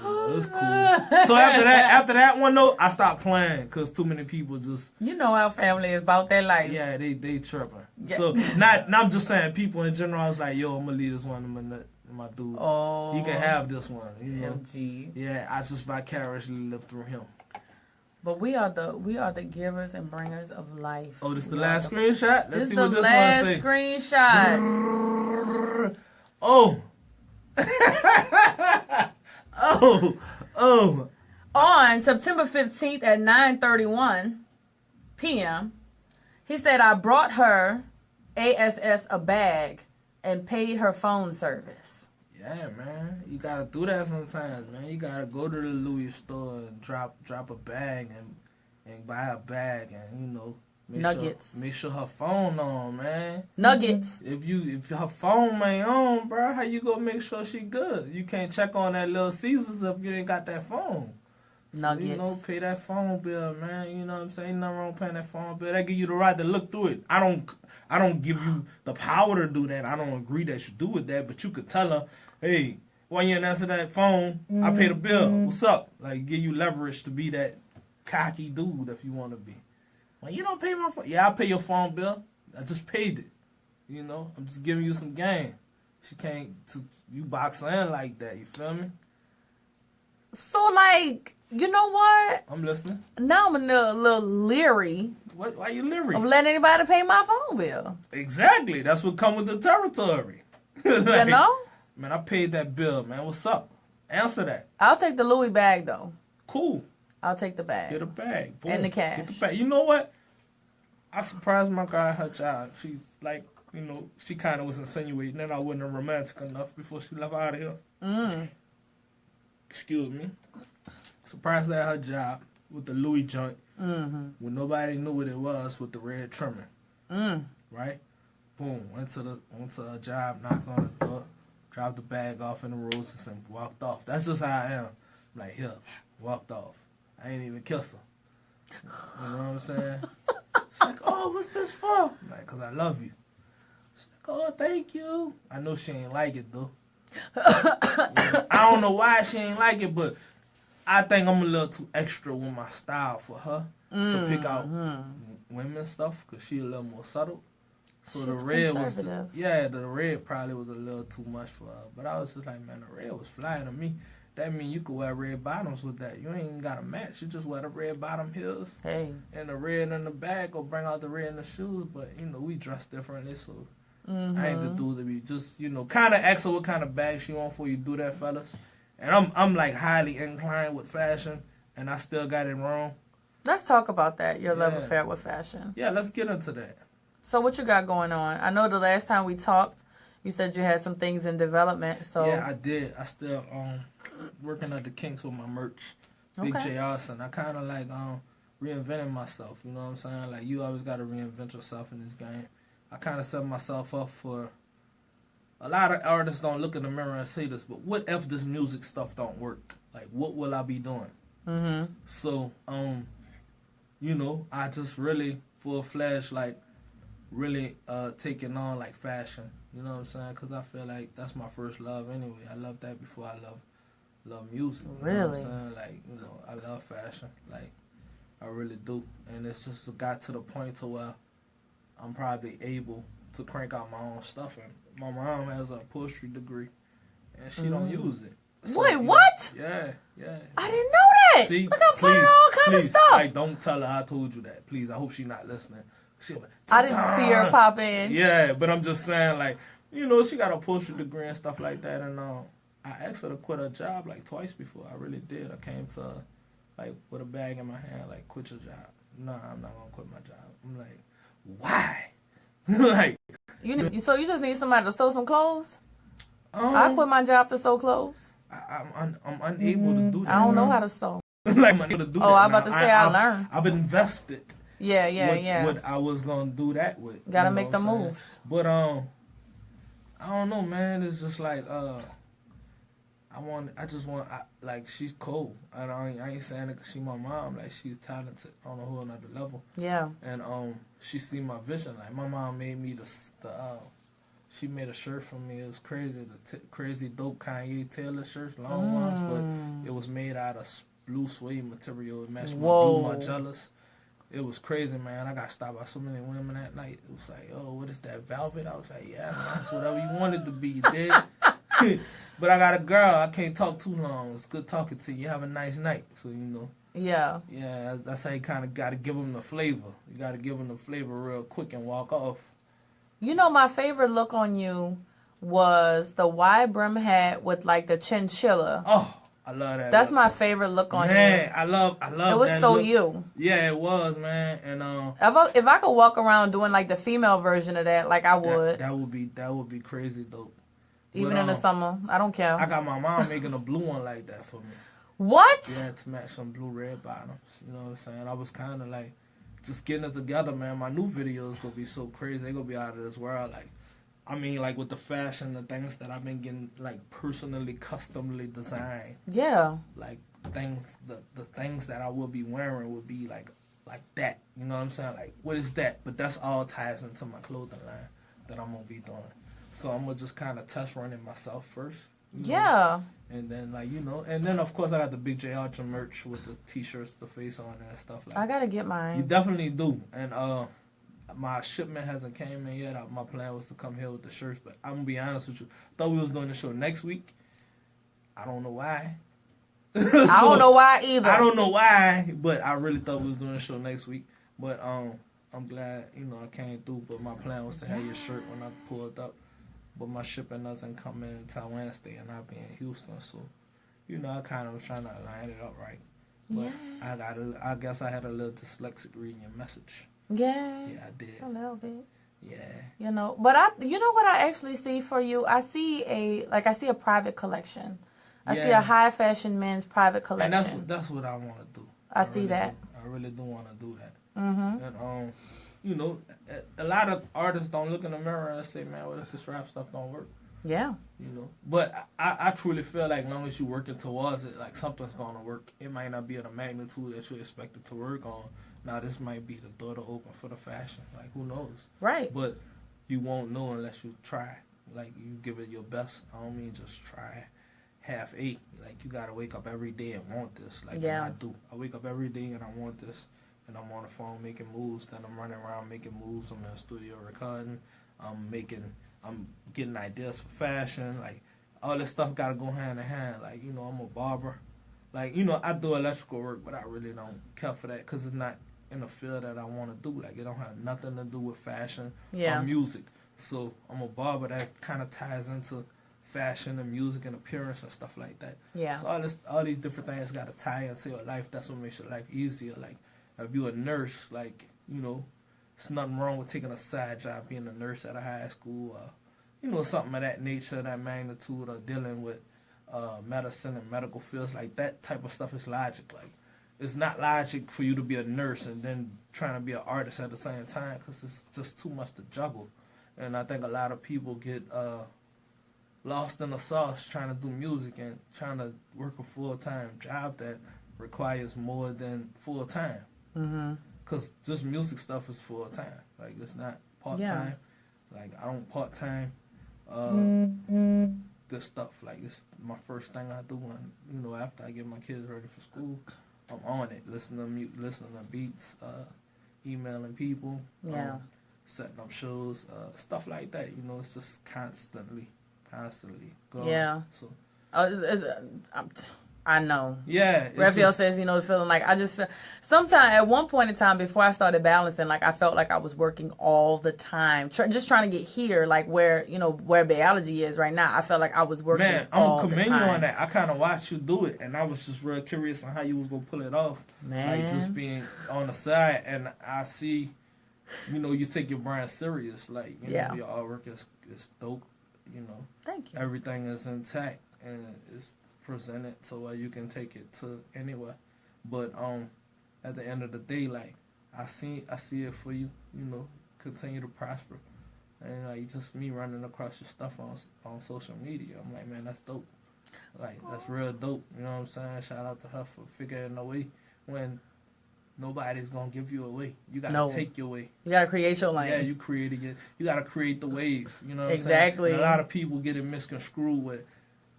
So, it was cool. So after that one though, I stopped playing because too many people just. Our family is about their life. Yeah, they tripping. Yeah. So not I'm just saying people in general. I was like, yo, I'm gonna leave this one to my dude. Oh, he can have this one. MG. Yeah, I just vicariously live through him. But we are the givers and bringers of life. Oh, this is the last screenshot. Let's see what this one This say. is the last screenshot. Oh. Oh. On September 15th at 9:31 p.m., he said, I brought her ASS a bag and paid her phone service. Yeah, man. You gotta do that sometimes, man. You gotta go to the Louis store and drop a bag and buy a bag and, Nuggets. Make sure her phone on, man. Nuggets. If her phone ain't on, bro, how you gonna make sure she good? You can't check on that Little Caesars if you ain't got that phone. nuggets. You know, pay that phone bill, man. You know what I'm saying? Ain't nothing wrong with paying that phone bill. That give you the right to look through it. I don't give you the power to do that. I don't agree that you do with that, but you could tell her, hey, why you didn't answer that phone? I pay the bill. What's up? Like, give you leverage to be that cocky dude if you want to be. Well, you don't pay my phone. Yeah, I'll pay your phone bill. I just paid it. You know, I'm just giving you some game. She can't, you box her in like that. You feel me? So, like, you know what? I'm listening. Now I'm a little leery. What? Why you leery? Of letting anybody pay my phone bill. Exactly. That's what come with the territory. Like, You know? Man, I paid that bill, man. What's up? Answer that. I'll take the Louis bag, though. Cool. I'll take the bag. Get a bag. Boom. And the cash. Get the bag. You know what? I surprised my girl at her job. She's like, you know, she kind of was insinuating that I wasn't romantic enough before she left out of here. Excuse me. Surprised her at her job with the Louis joint when nobody knew what it was with the red trimming. Right? Boom. Went to her job, knocked on the door, dropped the bag off in the roses and walked off. That's just how I am. Like, here, walked off. I ain't even kiss her. You know what I'm saying? She's like, oh, what's this for? I'm like, because I love you. She's like, oh, thank you. I know she ain't like it, though. I don't know why she ain't like it, but I think I'm a little too extra with my style for her to pick out women stuff because she a little more subtle. So She's the red was, conservative. the red probably was a little too much for her. But I was just like, man, the red was flying to me. That mean you could wear red bottoms with that. You ain't even got to match. You just wear the red bottom heels. Hey. And the red in the bag or bring out the red in the shoes. But, you know, we dress differently, so I ain't the dude to be just, you know, kind of ask her what kind of bag she want before you do that, fellas. And I'm like highly inclined with fashion, and I still got it wrong. Let's talk about that, your love affair with fashion. Yeah, let's get into that. So what you got going on? I know the last time we talked, you said you had some things in development. So yeah, I did. I still working at the kinks with my merch. Big JayArson. I kind of like reinventing myself. You know what I'm saying? Like you always got to reinvent yourself in this game. I kind of set myself up for. A lot of artists don't look in the mirror and say this, but what if this music stuff don't work? Like, what will I be doing? So, you know, I just really full-fledged, like, really taking on, like, fashion. You know what I'm saying? Because I feel like that's my first love anyway. I love that before I love music. You know what I'm saying? Like, you know, I love fashion. Like, I really do. And it's just got to the point to where I'm probably able to crank out my own stuff. And my mom has a upholstery degree, and she don't use it. So, wait, what? Yeah. I didn't know that. See, look, I'm finding all kind of stuff. Like, don't tell her I told you that, please. I hope she's not listening. She'll be like, I didn't see her pop in. Yeah, but I'm just saying, like, you know, she got a upholstery degree and stuff like that, and I asked her to quit her job like twice before. I really did. I came to her, like, with a bag in my hand, like, quit your job. No, I'm not gonna quit my job. I'm like, why? Like, so you just need somebody to sew some clothes? I quit my job to sew clothes. I'm unable to do that. I don't know how to sew. Like, I'm unable to do that. I'm about to say I learned. I've invested. Yeah. What I was gonna do that with. Gotta make the moves. But I don't know, man. It's just like like she's cool, and I ain't saying it 'cause she my mom. Like she's talented on a whole nother level. Yeah. And she see my vision. Like my mom made me she made a shirt for me. It was crazy, crazy dope Kanye Taylor shirts, long ones, but it was made out of blue suede material. It matched my blue Margellas. It was crazy, man. I got stopped by so many women that night. It was like, oh, what is that, velvet? I was like, yeah, man, that's whatever you wanted to be, you did. But I got a girl. I can't talk too long. It's good talking to you. Have a nice night. So, you know. Yeah. Yeah, that's how you kind of got to give them the flavor. You got to give them the flavor real quick and walk off. You know, my favorite look on you was the wide brim hat with, like, the chinchilla. Oh, I love that. That's my favorite look on you. Man, I love it was that so look. you. Yeah, it was, man. And if I could walk around doing, like, the female version of that, like, I would. That would be crazy, though. Even in the summer. I don't care. I got my mom making a blue one like that for me. What? Yeah, to match some blue-red bottoms. You know what I'm saying? I was kind of like, just getting it together, man. My new videos going to be so crazy. They're going to be out of this world. Like, I mean, like, with the fashion, the things that I've been getting, like, personally, customly designed. Yeah. Like, things, the things that I will be wearing would be like that. You know what I'm saying? Like, what is that? But that's all ties into my clothing line that I'm gonna be doing. So I'm gonna just kind of test running myself first. Yeah. And then and then of course I got the big JayArson merch with the t-shirts, the face on it and stuff like that. I gotta get mine. You definitely do. And my shipment hasn't came in yet. My plan was to come here with the shirts, but I'm gonna be honest with you. Thought we was doing the show next week. I don't know why. I don't know why either. I don't know why, but I really thought we was doing the show next week. But I'm glad I came through. But my plan was to have your shirt when I pulled up. But my shipping doesn't come in until Wednesday, and I'll be in Houston, so I kind of was trying to line it up right. But I guess I had a little dyslexic reading your message. Yeah. Yeah, I did. Just a little bit. Yeah. But you know what I actually see for you? I see a private collection. I see a high fashion men's private collection. And that's what I want to do. I see that. I really do want to do that. Mm-hmm. And a lot of artists don't look in the mirror and say, "Man, what if this rap stuff don't work?" Yeah. But I truly feel like as long as you're working towards it, like something's gonna work. It might not be at a magnitude that you expect it to work on. Now this might be the door to open for the fashion. Like, who knows? Right. But you won't know unless you try. Like, you give it your best. I don't mean just try half-8. Like, you gotta wake up every day and want this. Like, I do. I wake up every day and I want this. And I'm on the phone making moves. Then I'm running around making moves. I'm in the studio recording. I'm getting ideas for fashion. Like, all this stuff gotta go hand in hand. Like, I'm a barber. Like, I do electrical work, but I really don't care for that because it's not in the field that I want to do. Like, it don't have nothing to do with fashion or music. So I'm a barber that kind of ties into fashion and music and appearance and stuff like that. Yeah. So all these different things got to tie into your life. That's what makes your life easier. Like, if you're a nurse, like, there's nothing wrong with taking a side job, being a nurse at a high school, something of that nature, that magnitude, or dealing with medicine and medical fields. Like, that type of stuff is logic. Like, it's not logic for you to be a nurse and then trying to be an artist at the same time because it's just too much to juggle. And I think a lot of people get lost in the sauce trying to do music and trying to work a full-time job that requires more than full-time. Mm-hmm. Because just music stuff is full-time. Like, it's not part-time. Yeah. Like, I don't part-time this stuff. Like, it's my first thing I do when, after I get my kids ready for school. I'm on it, listening to beats, emailing people, setting up shows, stuff like that. It's just constantly going. Yeah. So, I know. Yeah. Raphael says, the feeling like I just feel sometimes at one point in time before I started balancing, like I felt like I was working all the time, just trying to get here, like where Baeology is right now. I felt like I was working. Man, I'm gonna commend you on that. I kind of watched you do it, and I was just real curious on how you was gonna pull it off. Man, like just being on the side, and I see, you take your brand serious. Like, your artwork is dope. Thank you. Everything is intact and it's presented to where you can take it to anywhere. But at the end of the day, like I see it for you. Continue to prosper. And like just me running across your stuff on social media, I'm like, man, that's dope. Like that's real dope. You know what I'm saying? Shout out to her for figuring a way when nobody's gonna give you a way. You gotta take your way. You gotta create your lane. Yeah, you created it. You gotta create the wave. You know what exactly. I'm saying? And a lot of people get it misconstrued with,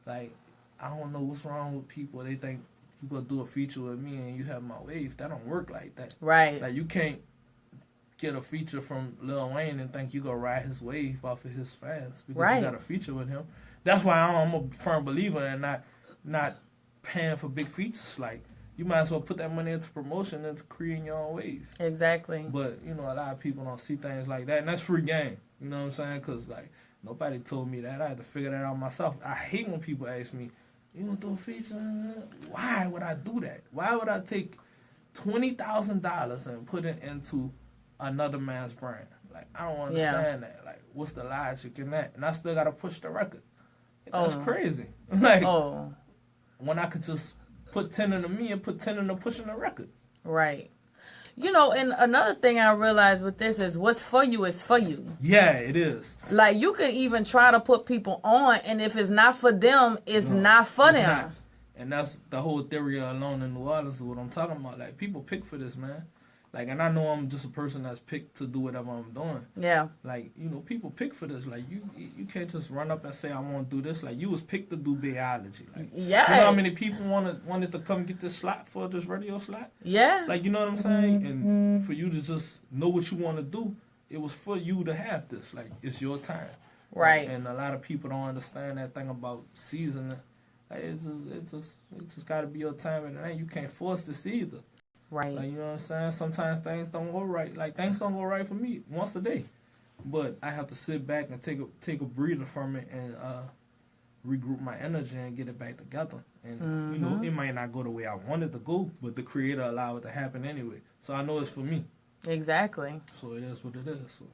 like, I don't know what's wrong with people. They think you gonna do a feature with me and you have my wave. That don't work like that. Right. Like you can't get a feature from Lil Wayne and think you gonna ride his wave off of his fans because you got a feature with him. That's why I'm a firm believer in not paying for big features. Like, you might as well put that money into promotion and to creating your own wave. Exactly. But, a lot of people don't see things like that. And that's free game. You know what I'm saying? Because, like, nobody told me that. I had to figure that out myself. I hate when people ask me, you want to do a feature? Why would I do that? Why would I take $20,000 and put it into another man's brand? Like, I don't understand that. Like, what's the logic in that? And I still got to push the record. That's crazy. Like, when I could just put 10 into me and put 10 into pushing the record. Right. And another thing I realized with this is what's for you is for you. Yeah, it is. Like, you can even try to put people on, and if it's not for them, it's not for them. And that's the whole theory of Alone in New Orleans is what I'm talking about. Like, people pick for this, man. Like, and I know I'm just a person that's picked to do whatever I'm doing. Yeah. Like, you know, people pick for this. Like, you can't just run up and say, I want to do this. Like, you was picked to do Baeology. Like, yeah. You know how many people wanted to come get this slot for this radio slot? Yeah. Like, you know what I'm saying? And for you to just know what you want to do, it was for you to have this. Like, it's your time. Right. And a lot of people don't understand that thing about seasoning. Like, it just got to be your time, and you can't force this either. Right. Like, you know what I'm saying? Sometimes things don't go right. Like, things don't go right for me once a day. But I have to sit back and take a breather from it and regroup my energy and get it back together. And, you know, it might not go the way I wanted to go, but the creator allowed it to happen anyway. So I know it's for me. Exactly. So it is what it is. So.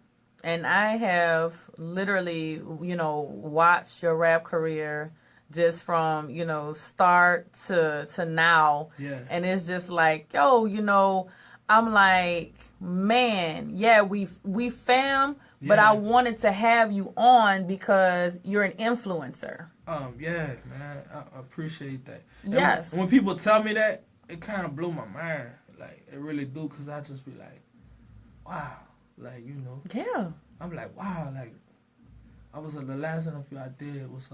And I have literally, you know, watched your rap career just from, you know, start to now. Yeah. And it's just like, yo, you know, I'm like, man, yeah, we fam, but I wanted to have you on because you're an influencer. Yeah, man, I appreciate that. Yes. And when people tell me that, it kind of blew my mind. Like, it really do, because I just be like, wow. Like, you know. Yeah. I'm like, wow. Like, I was the last interview I did was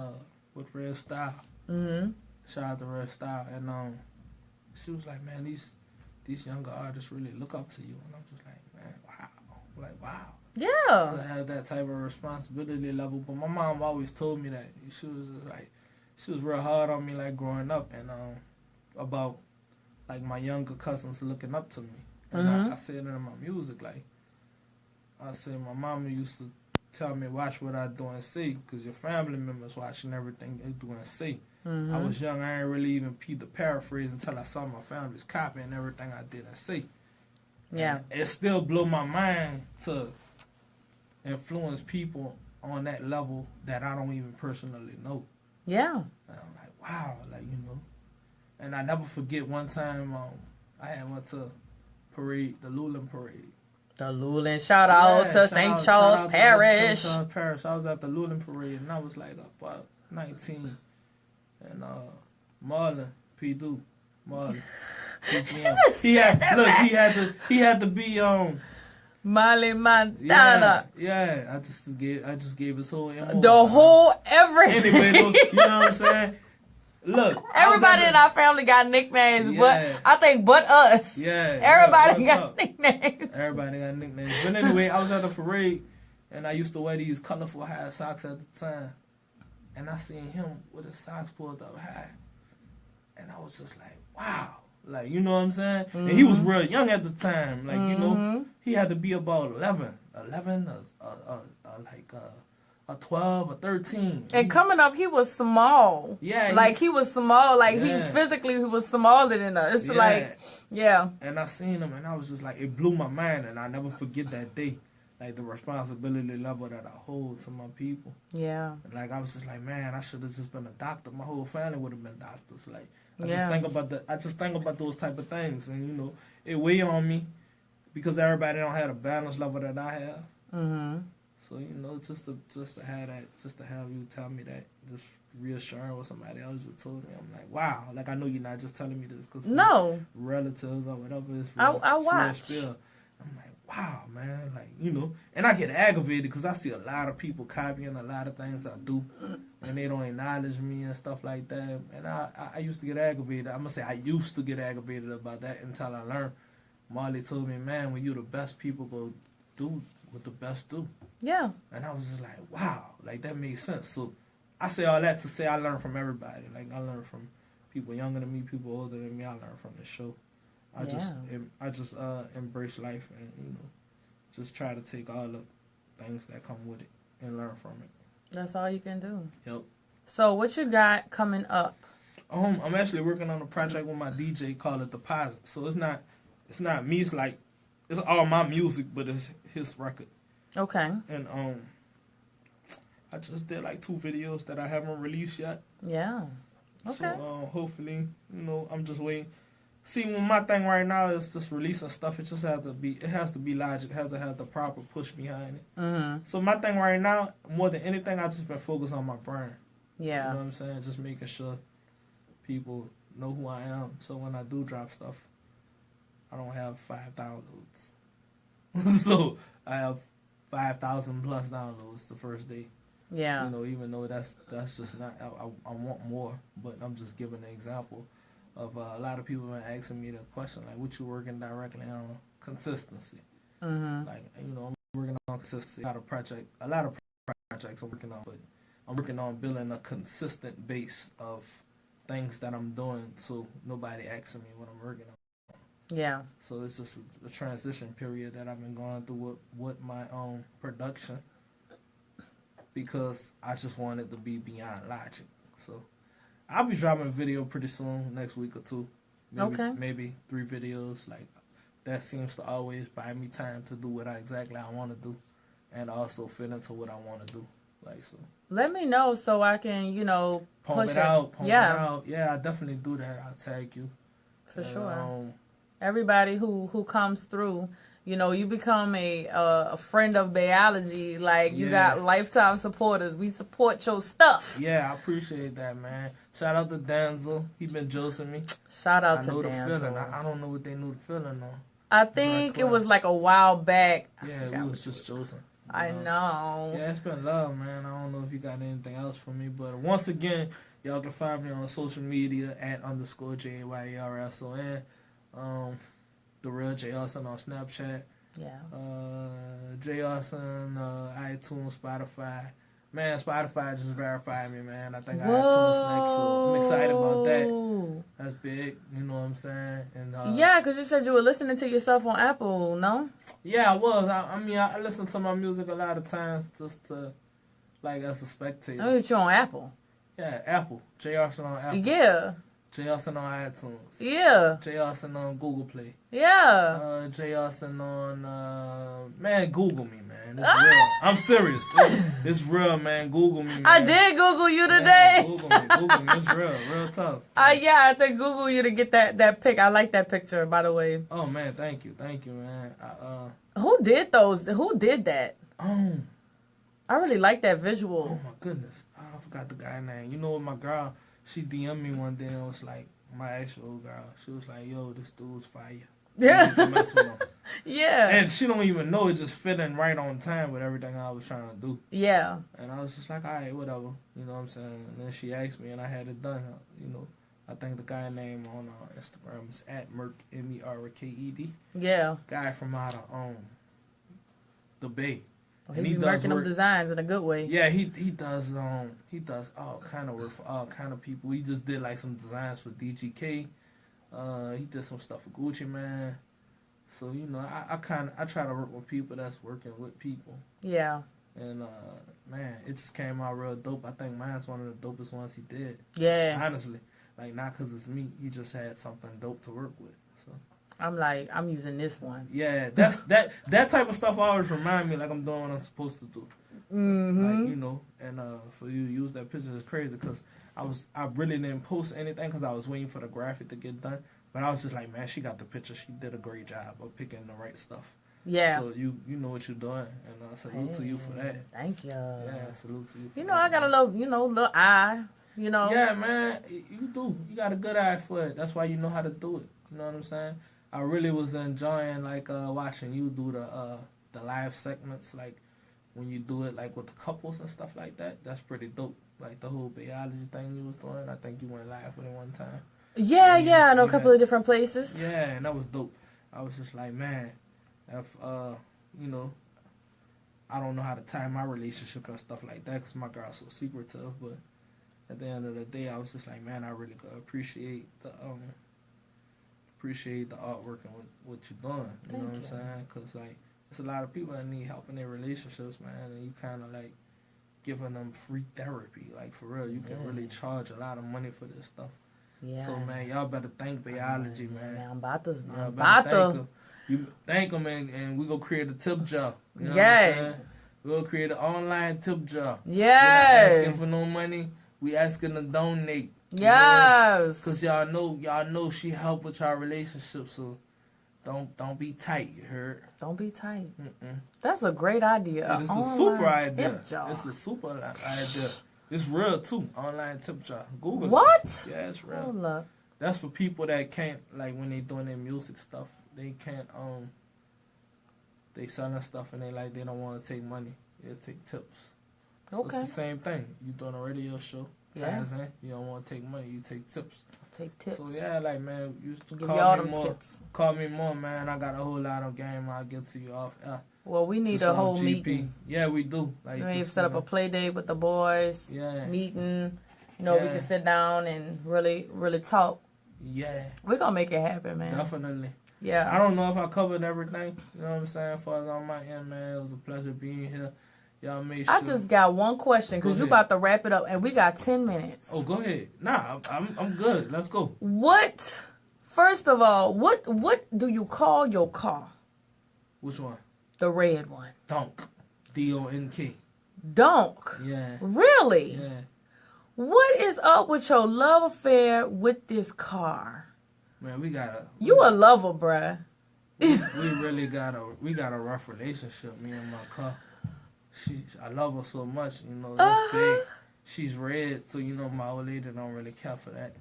with Red Style. Mm-hmm. Shout out to Red Style. And she was like, man, these younger artists really look up to you. And I'm just like, man, wow. Like, wow. Yeah. To have that type of responsibility level. But my mom always told me that. She was just like, she was real hard on me, like, growing up. And about, like, my younger cousins looking up to me. And I said it in my music, like, I said my mama used to tell me, watch what I do and say, because your family members watching everything you do and say. I was young, I ain't really even peeped the paraphrase until I saw my family's copying everything I did and say. Yeah. And it still blew my mind to influence people on that level that I don't even personally know. Yeah. And I'm like, wow, like, you know. And I never forget one time I went to parade, the Lulin parade. The Lulin, shout out to St. Charles Parish. St. Charles Parish. I was at the Lulin parade, and I was like about 19. And Marlon, P. Duke, Marlon, PGM. He had to be Molly Montana. Yeah. I just gave his whole MO. The whole everything. Anyway, you know what I'm saying? Look, everybody in our family got nicknames, but I think but us. Yeah. Everybody got nicknames. Everybody got nicknames. But anyway, I was at the parade, and I used to wear these colorful high socks at the time. And I seen him with his socks pulled up high. And I was just like, wow. Like, you know what I'm saying? And he was real young at the time. Like, you know, he had to be about 11, a 12 or 13. And coming up, he was small. Yeah. Like, he was small. Like, he was smaller than us. Yeah. Like, yeah. And I seen him, and I was just like, it blew my mind, and I never forget that day. Like, the responsibility level that I hold to my people. Yeah. Like, I was just like, man, I should have just been a doctor. My whole family would have been doctors. Like, I just think about those type of things, and, you know, it weigh on me because everybody don't have the balance level that I have. Mm-hmm. So, you know, just to have that, just to have you tell me that, just reassuring what somebody else just told me, I'm like, wow. Like, I know you're not just telling me this because relatives or whatever. It's real, I watch. Spill. I'm like, wow, man. Like, you know, and I get aggravated because I see a lot of people copying a lot of things I do, and they don't acknowledge me and stuff like that. And I used to get aggravated. I'm going to say I used to get aggravated about that until I learned. Marley told me, man, when you're the best, people go do what the best do. Yeah. And I was just like, wow, like that makes sense. So I say all that to say I learn from everybody. Like, I learn from people younger than me, people older than me. I learn from the show. I just embrace life and, you know, just try to take all the things that come with it and learn from it. That's all you can do. Yep. So what you got coming up? I'm actually working on a project with my DJ called it Deposit. So it's not me. It's like it's all my music, but it's his record. Okay. And I just did like 2 videos that I haven't released yet. Yeah. Okay. So hopefully, you know, I'm just waiting. See, my thing right now is just releasing stuff. It has to be logic. It has to have the proper push behind it. Mm-hmm. So my thing right now, more than anything, I've just been focused on my brand. Yeah. You know what I'm saying? Just making sure people know who I am. So when I do drop stuff, I don't have 5 downloads. So I have 5,000 plus downloads the first day. Yeah. You know, even though that's just not. I want more, but I'm just giving an example of a lot of people been asking me the question like, "What you working directly on consistency?" Mm-hmm. Like, you know, I'm working on consistency. A lot of projects I'm working on, but I'm working on building a consistent base of things that I'm doing, so nobody asking me what I'm working on. Yeah. So it's just a transition period that I've been going through with my own production, because I just want it to be beyond logic. So I'll be dropping a video pretty soon, next week or two. Maybe 3 videos. Like, that seems to always buy me time to do what exactly I want to do, and also fit into what I want to do. Like, so. Let me know so I can, Pump it out. Yeah, I definitely do that. I'll tag you. For sure. Everybody who comes through, you become a friend of Baeology. Like, you got lifetime supporters. We support your stuff. Yeah, I appreciate that, man. Shout out to Denzel. He been josing me. Shout out to Denzel. I know the Denzel. feeling. I don't know what they knew the feeling on. I think it was like a while back. Yeah, we was just josing. I know. Yeah, it's been love, man. I don't know if you got anything else for me, but once again, y'all can find me on social media at _JayArson. The real JayArson on Snapchat. Yeah. JayArson, iTunes, Spotify. Man, Spotify just verified me, man. I think iTunes next, so I'm excited about that. That's big, you know what I'm saying? And yeah, because you said you were listening to yourself on Apple, no? Yeah, I was. I mean, I listen to my music a lot of times just to, like, as a spectator. I mean, you're on Apple. Yeah, Apple. JayArson on Apple. Yeah. JayArson on iTunes. Yeah. JayArson on Google Play. Yeah. JayArson on, man, Google me, man. It's real. I'm serious. It's real, man. Google me, man. I did Google you today. Google me. It's real tough. Yeah, I think Google you to get that pic. I like that picture, by the way. Oh, man, thank you, man. Who did those? Who did that? I really like that visual. Oh, my goodness. I forgot the guy's name. You know what, my girl, she DM'd me one day and was like, my actual girl, she was like, yo, this dude's fire. Yeah. Mess with him. Yeah. And she don't even know, it's just fitting right on time with everything I was trying to do. Yeah. And I was just like, all right, whatever. You know what I'm saying? And then she asked me and I had it done. You know, I think the guy name on Instagram is at Merk, MERKED. Yeah. Guy from out of the Bay. Well, he be making them designs in a good way. Yeah, he does all kind of work for all kind of people. He just did like some designs for DGK. He did some stuff for Gucci Man. So, you know, I try to work with people that's working with people. Yeah. And man, it just came out real dope. I think mine's one of the dopest ones he did. Yeah. Honestly, like, not because it's me. He just had something dope to work with. So I'm like, I'm using this one. Yeah, that type of stuff always remind me like I'm doing what I'm supposed to do. Mm-hmm. Like, you know, and for you to use that picture is crazy because I really didn't post anything because I was waiting for the graphic to get done. But I was just like, man, she got the picture. She did a great job of picking the right stuff. Yeah. So you know what you're doing, and salute to you for that. Thank you. Yeah, salute to you. For that. I got a little eye. You know. Yeah, man, you do. You got a good eye for it. That's why you know how to do it. You know what I'm saying? I really was enjoying like watching you do the live segments, like when you do it like with the couples and stuff like that. That's pretty dope. Like the whole Baeology thing you was doing. I think you went live with it one time. Yeah, I know a couple of different places. Yeah, and that was dope. I was just like, man, if you know, I don't know how to tie my relationship and stuff like that because my girl's so secretive. But at the end of the day, I was just like, man, I really appreciate the artwork and what you're doing. You know what I'm saying? Because like, there's a lot of people that need help in their relationships, man, and you kind of like giving them free therapy. Like for real, you can really charge a lot of money for this stuff. Yeah. So man, y'all better thank Baeology, man. I'm about to. You thank them, and we gonna create a tip jar. You know what I'm saying? We gonna create an online tip jar. Yeah. We're not asking for no money. We asking to donate. Yes. Cause y'all know she help with y'all relationship, so don't be tight. You heard? Don't be tight. That's a great idea. It's a super idea. It's a super idea. It's real too. Online tip jar. Google What? it. Yeah, it's real. Hold up. That's for people that can't, like, when they doing their music stuff, they can't, they selling stuff and they don't want to take money. They'll take tips. So Okay. it's the same thing. You doing a radio show, Yeah. Tarzan, you don't want to take money, you take tips. Take tips. So yeah, like, man, you Give call y'all me them more. tips. Call me more, man. I got a whole lot of game. I'll get to you off air. Well, we need Just a on whole GP. meeting. Yeah, we do. Like, We need to just, set you up know, a play date with the boys. Yeah. Meeting. You know, we Yeah. can sit down and really, really talk. Yeah, We're gonna make it happen, man. definitely. Yeah. I don't know if I covered everything. You know what I'm saying? As far as on my end, man, it was a pleasure being here. Y'all made sure. I just got one question because Go you ahead. about to wrap it up, and we got 10 minutes. Oh, go ahead. Nah, I'm good. Let's go. What? First of all, what do you call your car? Which one? The red one. Donk. D-O-N-K. Donk. Yeah. Really? Yeah. What is up with your love affair with this car? Man, we got You a lover, bruh. we really got a rough relationship, me and my car. I love her so much, you know, that's big. She's red, so you know my old lady don't really care for that.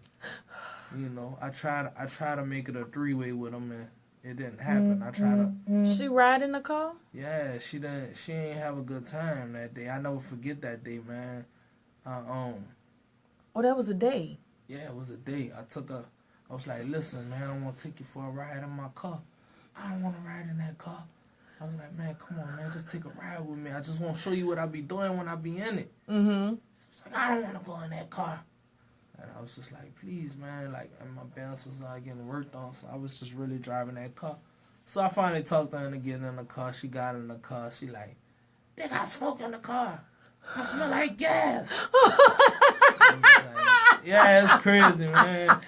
You know, I try to make it a three-way with him, and it didn't happen. I try to. She ride in the car? Yeah, she ain't have a good time that day. I never forget that day, man. Oh, that was a day. Yeah, it was a day. I was like, listen, man, I want to take you for a ride in my car. I don't want to ride in that car. I was like, man, come on, man, just take a ride with me. I just want to show you what I be doing when I be in it. Mm-hmm. She's like, I don't want to go in that car. And I was just like, please, man, like, and my balance was getting worked on, so I was just really driving that car. So I finally talked her into getting in the car. She got in the car. She like, they got smoke in the car. I smell like gas. I was like, yeah, it's crazy, man.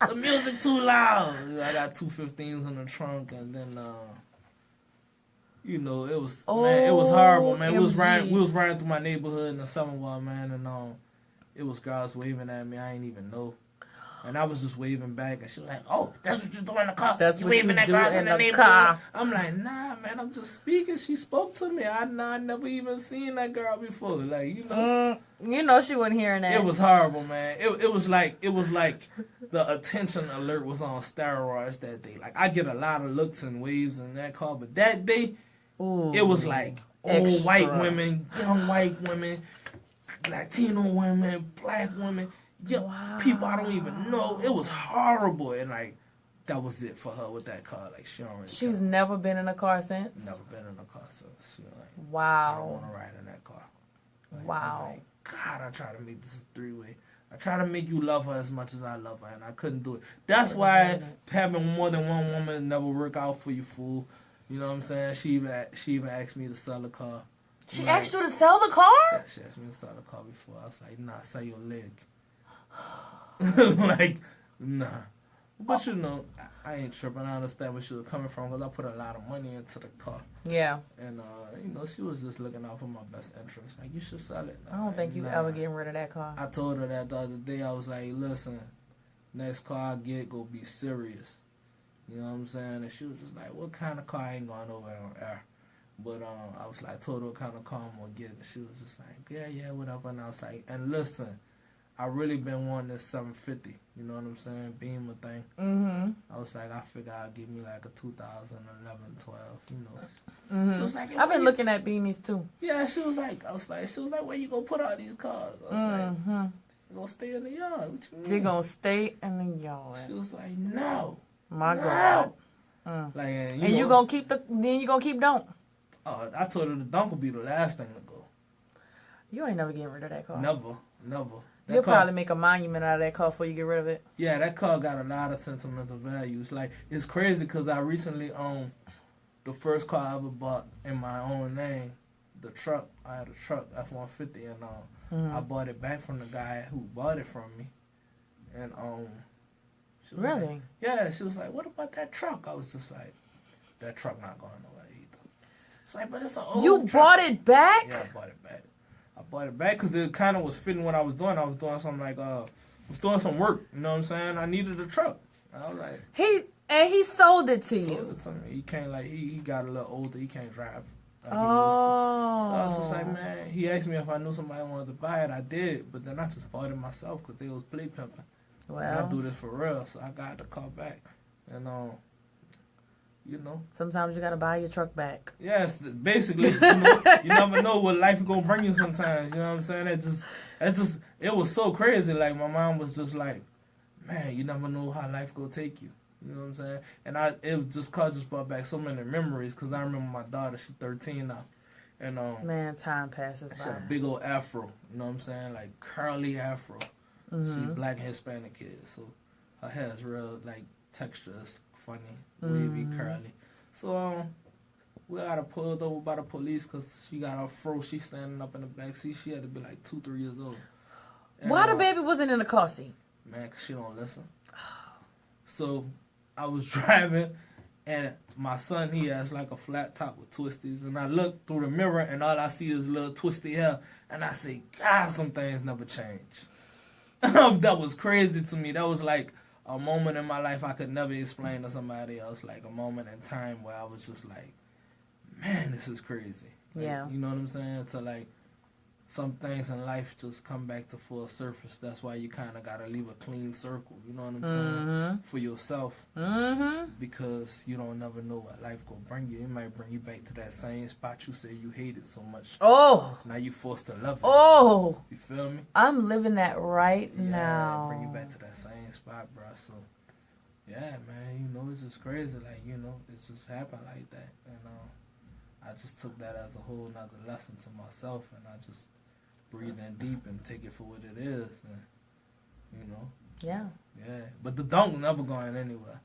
The music too loud. I got 215s in the trunk, and then you know, it was man, it was horrible, man. We was riding through my neighborhood in the summer wall, man, and it was girls waving at me. I ain't even know. And I was just waving back, and she was like, "Oh, that's what you do in the car. That's you what waving you at do girls in the the neighborhood." car. I'm like, "Nah, man, I'm just speaking." She spoke to me. I never even seen that girl before. Like, you know, You know she wasn't hearing that. it was horrible, man. It was like the attention alert was on steroids that day. Like, I get a lot of looks and waves in that car, but that day, Ooh, it was like old extra. white women, young white women, Latino women, black women, people I don't even know. It was horrible, and like that was it for her with that car. Like, she don't really She's care. never been in a car since? Never been in a car since. She like, I don't Wow. want to ride in that car. Like, Wow. I'm like, God, I try to make this a three-way. I try to make you love her as much as I love her, and I couldn't do it. That's why having more than one woman never work out for you, fool. You know what I'm saying? She even asked me to sell the car. She Like, asked you to sell the car? yeah, she asked me to sell the car before. I was like, nah, sell your leg. Like, nah. But, you know, I ain't tripping. I understand where she was coming from because I put a lot of money into the car. Yeah. And, you know, she was just looking out for my best interest. Like, you should sell it. I don't think you ever getting rid of that car. I told her that the other day. I was like, listen, next car I get, go be serious. You know what I'm saying? And she was just like, what kind of car? I ain't going over on air. But I was like, told her what kind of car I'm going to get. And she was just like, yeah, whatever. And I was like, and listen, I really been wanting this 750. You know what I'm saying? Beamer thing. Mm-hmm. I was like, I figure I'll give me like a 2011, 12, you know. Mm-hmm. She was like, I've been looking at beamies too. Yeah, she was like, where you gonna put all these cars? I was like, Mm-hmm. they're gonna stay in the yard. What you mean? They're gonna stay in the yard. She was like, no. My no. God. Like, and you gonna keep don't. Oh, I told her the dunk would be the last thing to go. You ain't never getting rid of that car. Never. That You'll car, probably make a monument out of that car before you get rid of it. Yeah, that car got a lot of sentimental values. Like, it's crazy because I recently owned the first car I ever bought in my own name. The truck. I had a truck, F-150, and I bought it back from the guy who bought it from me. And she was Really? like, yeah, she was like, what about that truck? I was just like, that truck not going nowhere either. It's like, but it's an old You truck. bought it back? Yeah, I bought it back. I bought it back because it kind of was fitting what I was doing. I was doing something like, I was doing some work. You know what I'm saying? I needed a truck. And I was like, He sold it to sold you. it to me. He can't, like, he got a little older. He can't drive Like he used to. So I was Oh. just like, man, he asked me if I knew somebody wanted to buy it. I did, but then I just bought it myself because they was play pimping. And I Well, do this for real, so I got to call back. And, you know. sometimes you gotta buy your truck back. Yes, basically, you never know what life is gonna bring you sometimes. You know what I'm saying? It was so crazy. Like my mom was just like, man, you never know how life gonna take you. You know what I'm saying? And it just brought back so many memories because I remember my daughter. She's 13 now, and Man, time passes she had a by. big old afro. You know what I'm saying? Like curly afro. Mm-hmm. She black Hispanic kid, so her hair is real like texture. It's funny, wavy, curly. So we got pulled over by the police because she got her fro. She standing up in the back seat. She had to be like 2-3 years old. And, Why the baby wasn't in the car seat? Man, because she don't listen. So I was driving, and my son, he has like a flat top with twisties. And I look through the mirror, and all I see is little twisty hair. And I say, God, some things never change. That was crazy to me. That was like a moment in my life I could never explain to somebody else. Like a moment in time where I was just like, man, this is crazy. Like, Yeah. You know what I'm saying? To like, some things in life just come back to full surface. That's why you kind of got to leave a clean circle. You know what I'm saying? For yourself. Mm-hmm. Because you don't never know what life gonna bring you. It might bring you back to that same spot you say you hated so much. Oh. Now you forced to love it. Oh. You feel me? I'm living that right Yeah, now. bring you back to that same spot, bro. So, yeah, man, you know, it's just crazy. Like, you know, it's just happened like that. And I just took that as a whole nother lesson to myself. And I just breathe in deep and take it for what it is. And, you know. Yeah. Yeah. But the dunk never going anywhere.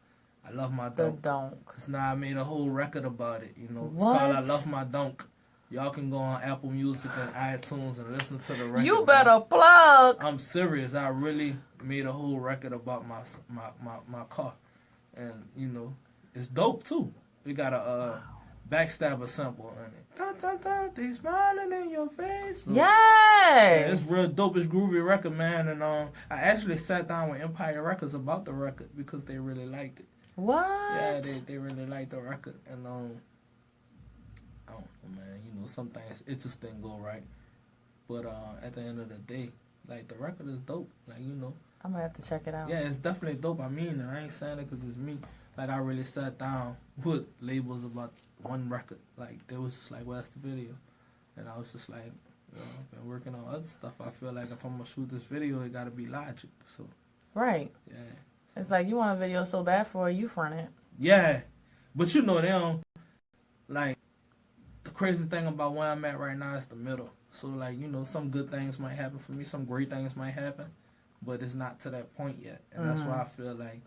I love my The dunk. donk. Cause now I made a whole record about it. You know, it's What? called I Love My Dunk. Y'all can go on Apple Music and iTunes and listen to the record. You better plug. I'm serious. I really made a whole record about my car, and you know, it's dope too. We got a backstabber sample in it. Dun, dun, dun, they smiling in your face. So, Yay. it's real dope. It's groovy record, man. And I actually sat down with Empire Records about the record because they really liked it. What? Yeah, they really liked the record, and I don't know, man. You know, some things it just didn't go right. But at the end of the day, like the record is dope. Like, you know. I'm gonna have to check it out. Yeah, it's definitely dope. I mean, I ain't saying it because it's me. Like, I really sat down with labels about one record. Like, they was just like, where's the video? And I was just like, you know, I've been working on other stuff. I feel like if I'm going to shoot this video, it got to be logic. So, Right. yeah. It's like you want a video so bad for it, you front it. Yeah. But you know, they don't, like, the crazy thing about where I'm at right now is the middle. So, like, you know, some good things might happen for me. Some great things might happen. But it's not to that point yet. And that's why I feel like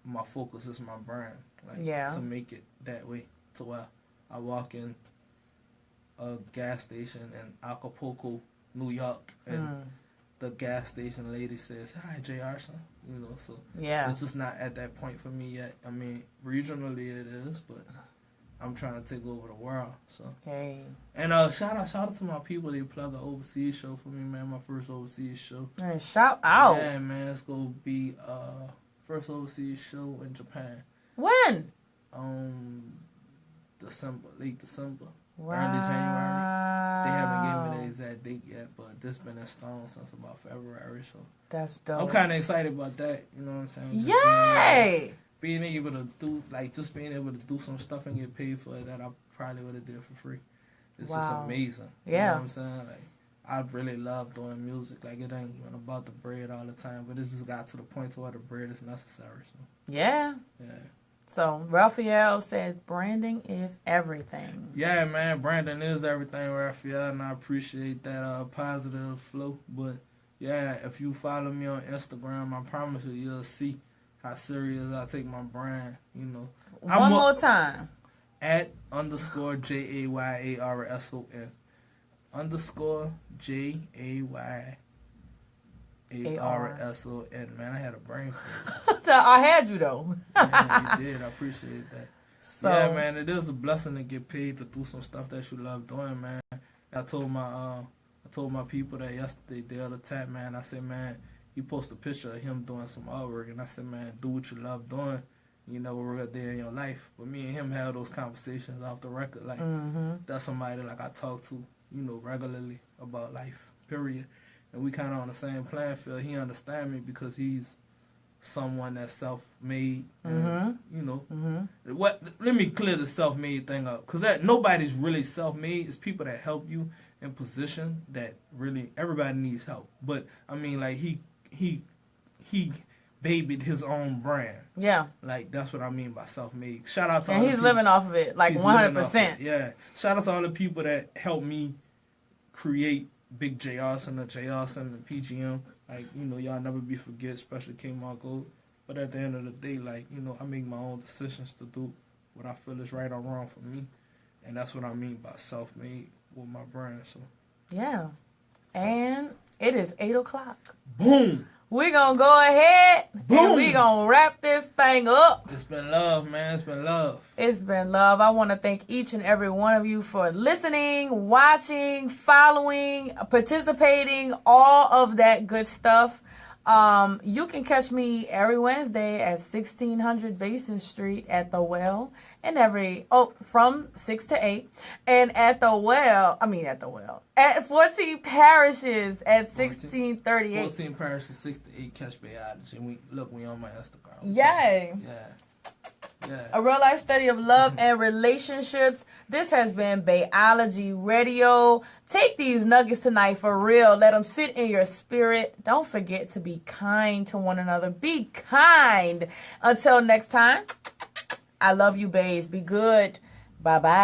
my focus is my brand. Like, to make it that way. To where I walk in a gas station in Acapulco, New York, and the gas station lady says, "Hi, JayArson." You know, so it's just not at that point for me yet. I mean, regionally it is, but I'm trying to take over the world. So Okay. and shout out to my people. They plug an overseas show for me, man. My first overseas show. And shout out. Yeah, man, it's gonna be first overseas show in Japan. When? Late December. Wow. Early January. They haven't given me the exact date yet, but this been in stone since about February, so That's dope. I'm kind of excited about that. You know what I'm saying? Just Yay! being able to do, like, just being able to do some stuff and get paid for it that I probably would have did for free. It's just amazing. Yeah. You know what I'm saying? Like, I really love doing music. Like, it ain't even about the bread all the time, but it just got to the point where the bread is necessary. So Yeah. yeah. So Raphael said branding is everything. Yeah, man, Brandon is everything, Raphael, and I appreciate that positive flow. But yeah, if you follow me on Instagram, I promise you'll see how serious I take my brand. You know, One more time. @ JayArson _JayArson. Man, I had a brain fart. I had you though. Yeah, you did. I appreciate that. So, yeah, man, it is a blessing to get paid to do some stuff that you love doing, man. I told my people that yesterday, the other tap, man. I said, man, he posted a picture of him doing some artwork, and I said, man, do what you love doing, You know, we're right there in your life. But me and him have those conversations off the record. Like, that's somebody like I talk to, you know, regularly about life, period. And we kind of on the same playing field. He understands me because he's someone that's self-made. And, you know, let me clear the self-made thing up. Because nobody's really self-made. It's people that help you in position that really, everybody needs help. But, I mean, like, he babied his own brand. Yeah. Like, that's what I mean by self-made. Shout out to all And the he's people. living off of it, like He's living 100%. off it. Yeah. Shout out to all the people that helped me create Big JayArson and JayArson and PGM. Like, you know, y'all never be forget, especially King Marco. But at the end of the day, like, you know, I make my own decisions to do what I feel is right or wrong for me. And that's what I mean by self-made with my brand. So, Yeah. And it is 8 o'clock. boom! We're going to go ahead Boom. and we're going to wrap this thing up. It's been love, man. It's been love. It's been love. I want to thank each and every one of you for listening, watching, following, participating, all of that good stuff. You can catch me every Wednesday at 1600 Basin Street at the Well, and from 6 to 8, and at 14 Parishes at 1638. 14 parishes, 6 to 8, catch Baeology. And we on my Instagram. Yay. Yeah. A real life study of love and relationships. This has been Baeology Radio. Take these nuggets tonight for real. Let them sit in your spirit. Don't forget to be kind to one another. Be kind. Until next time, I love you, babes. Be good. Bye-bye.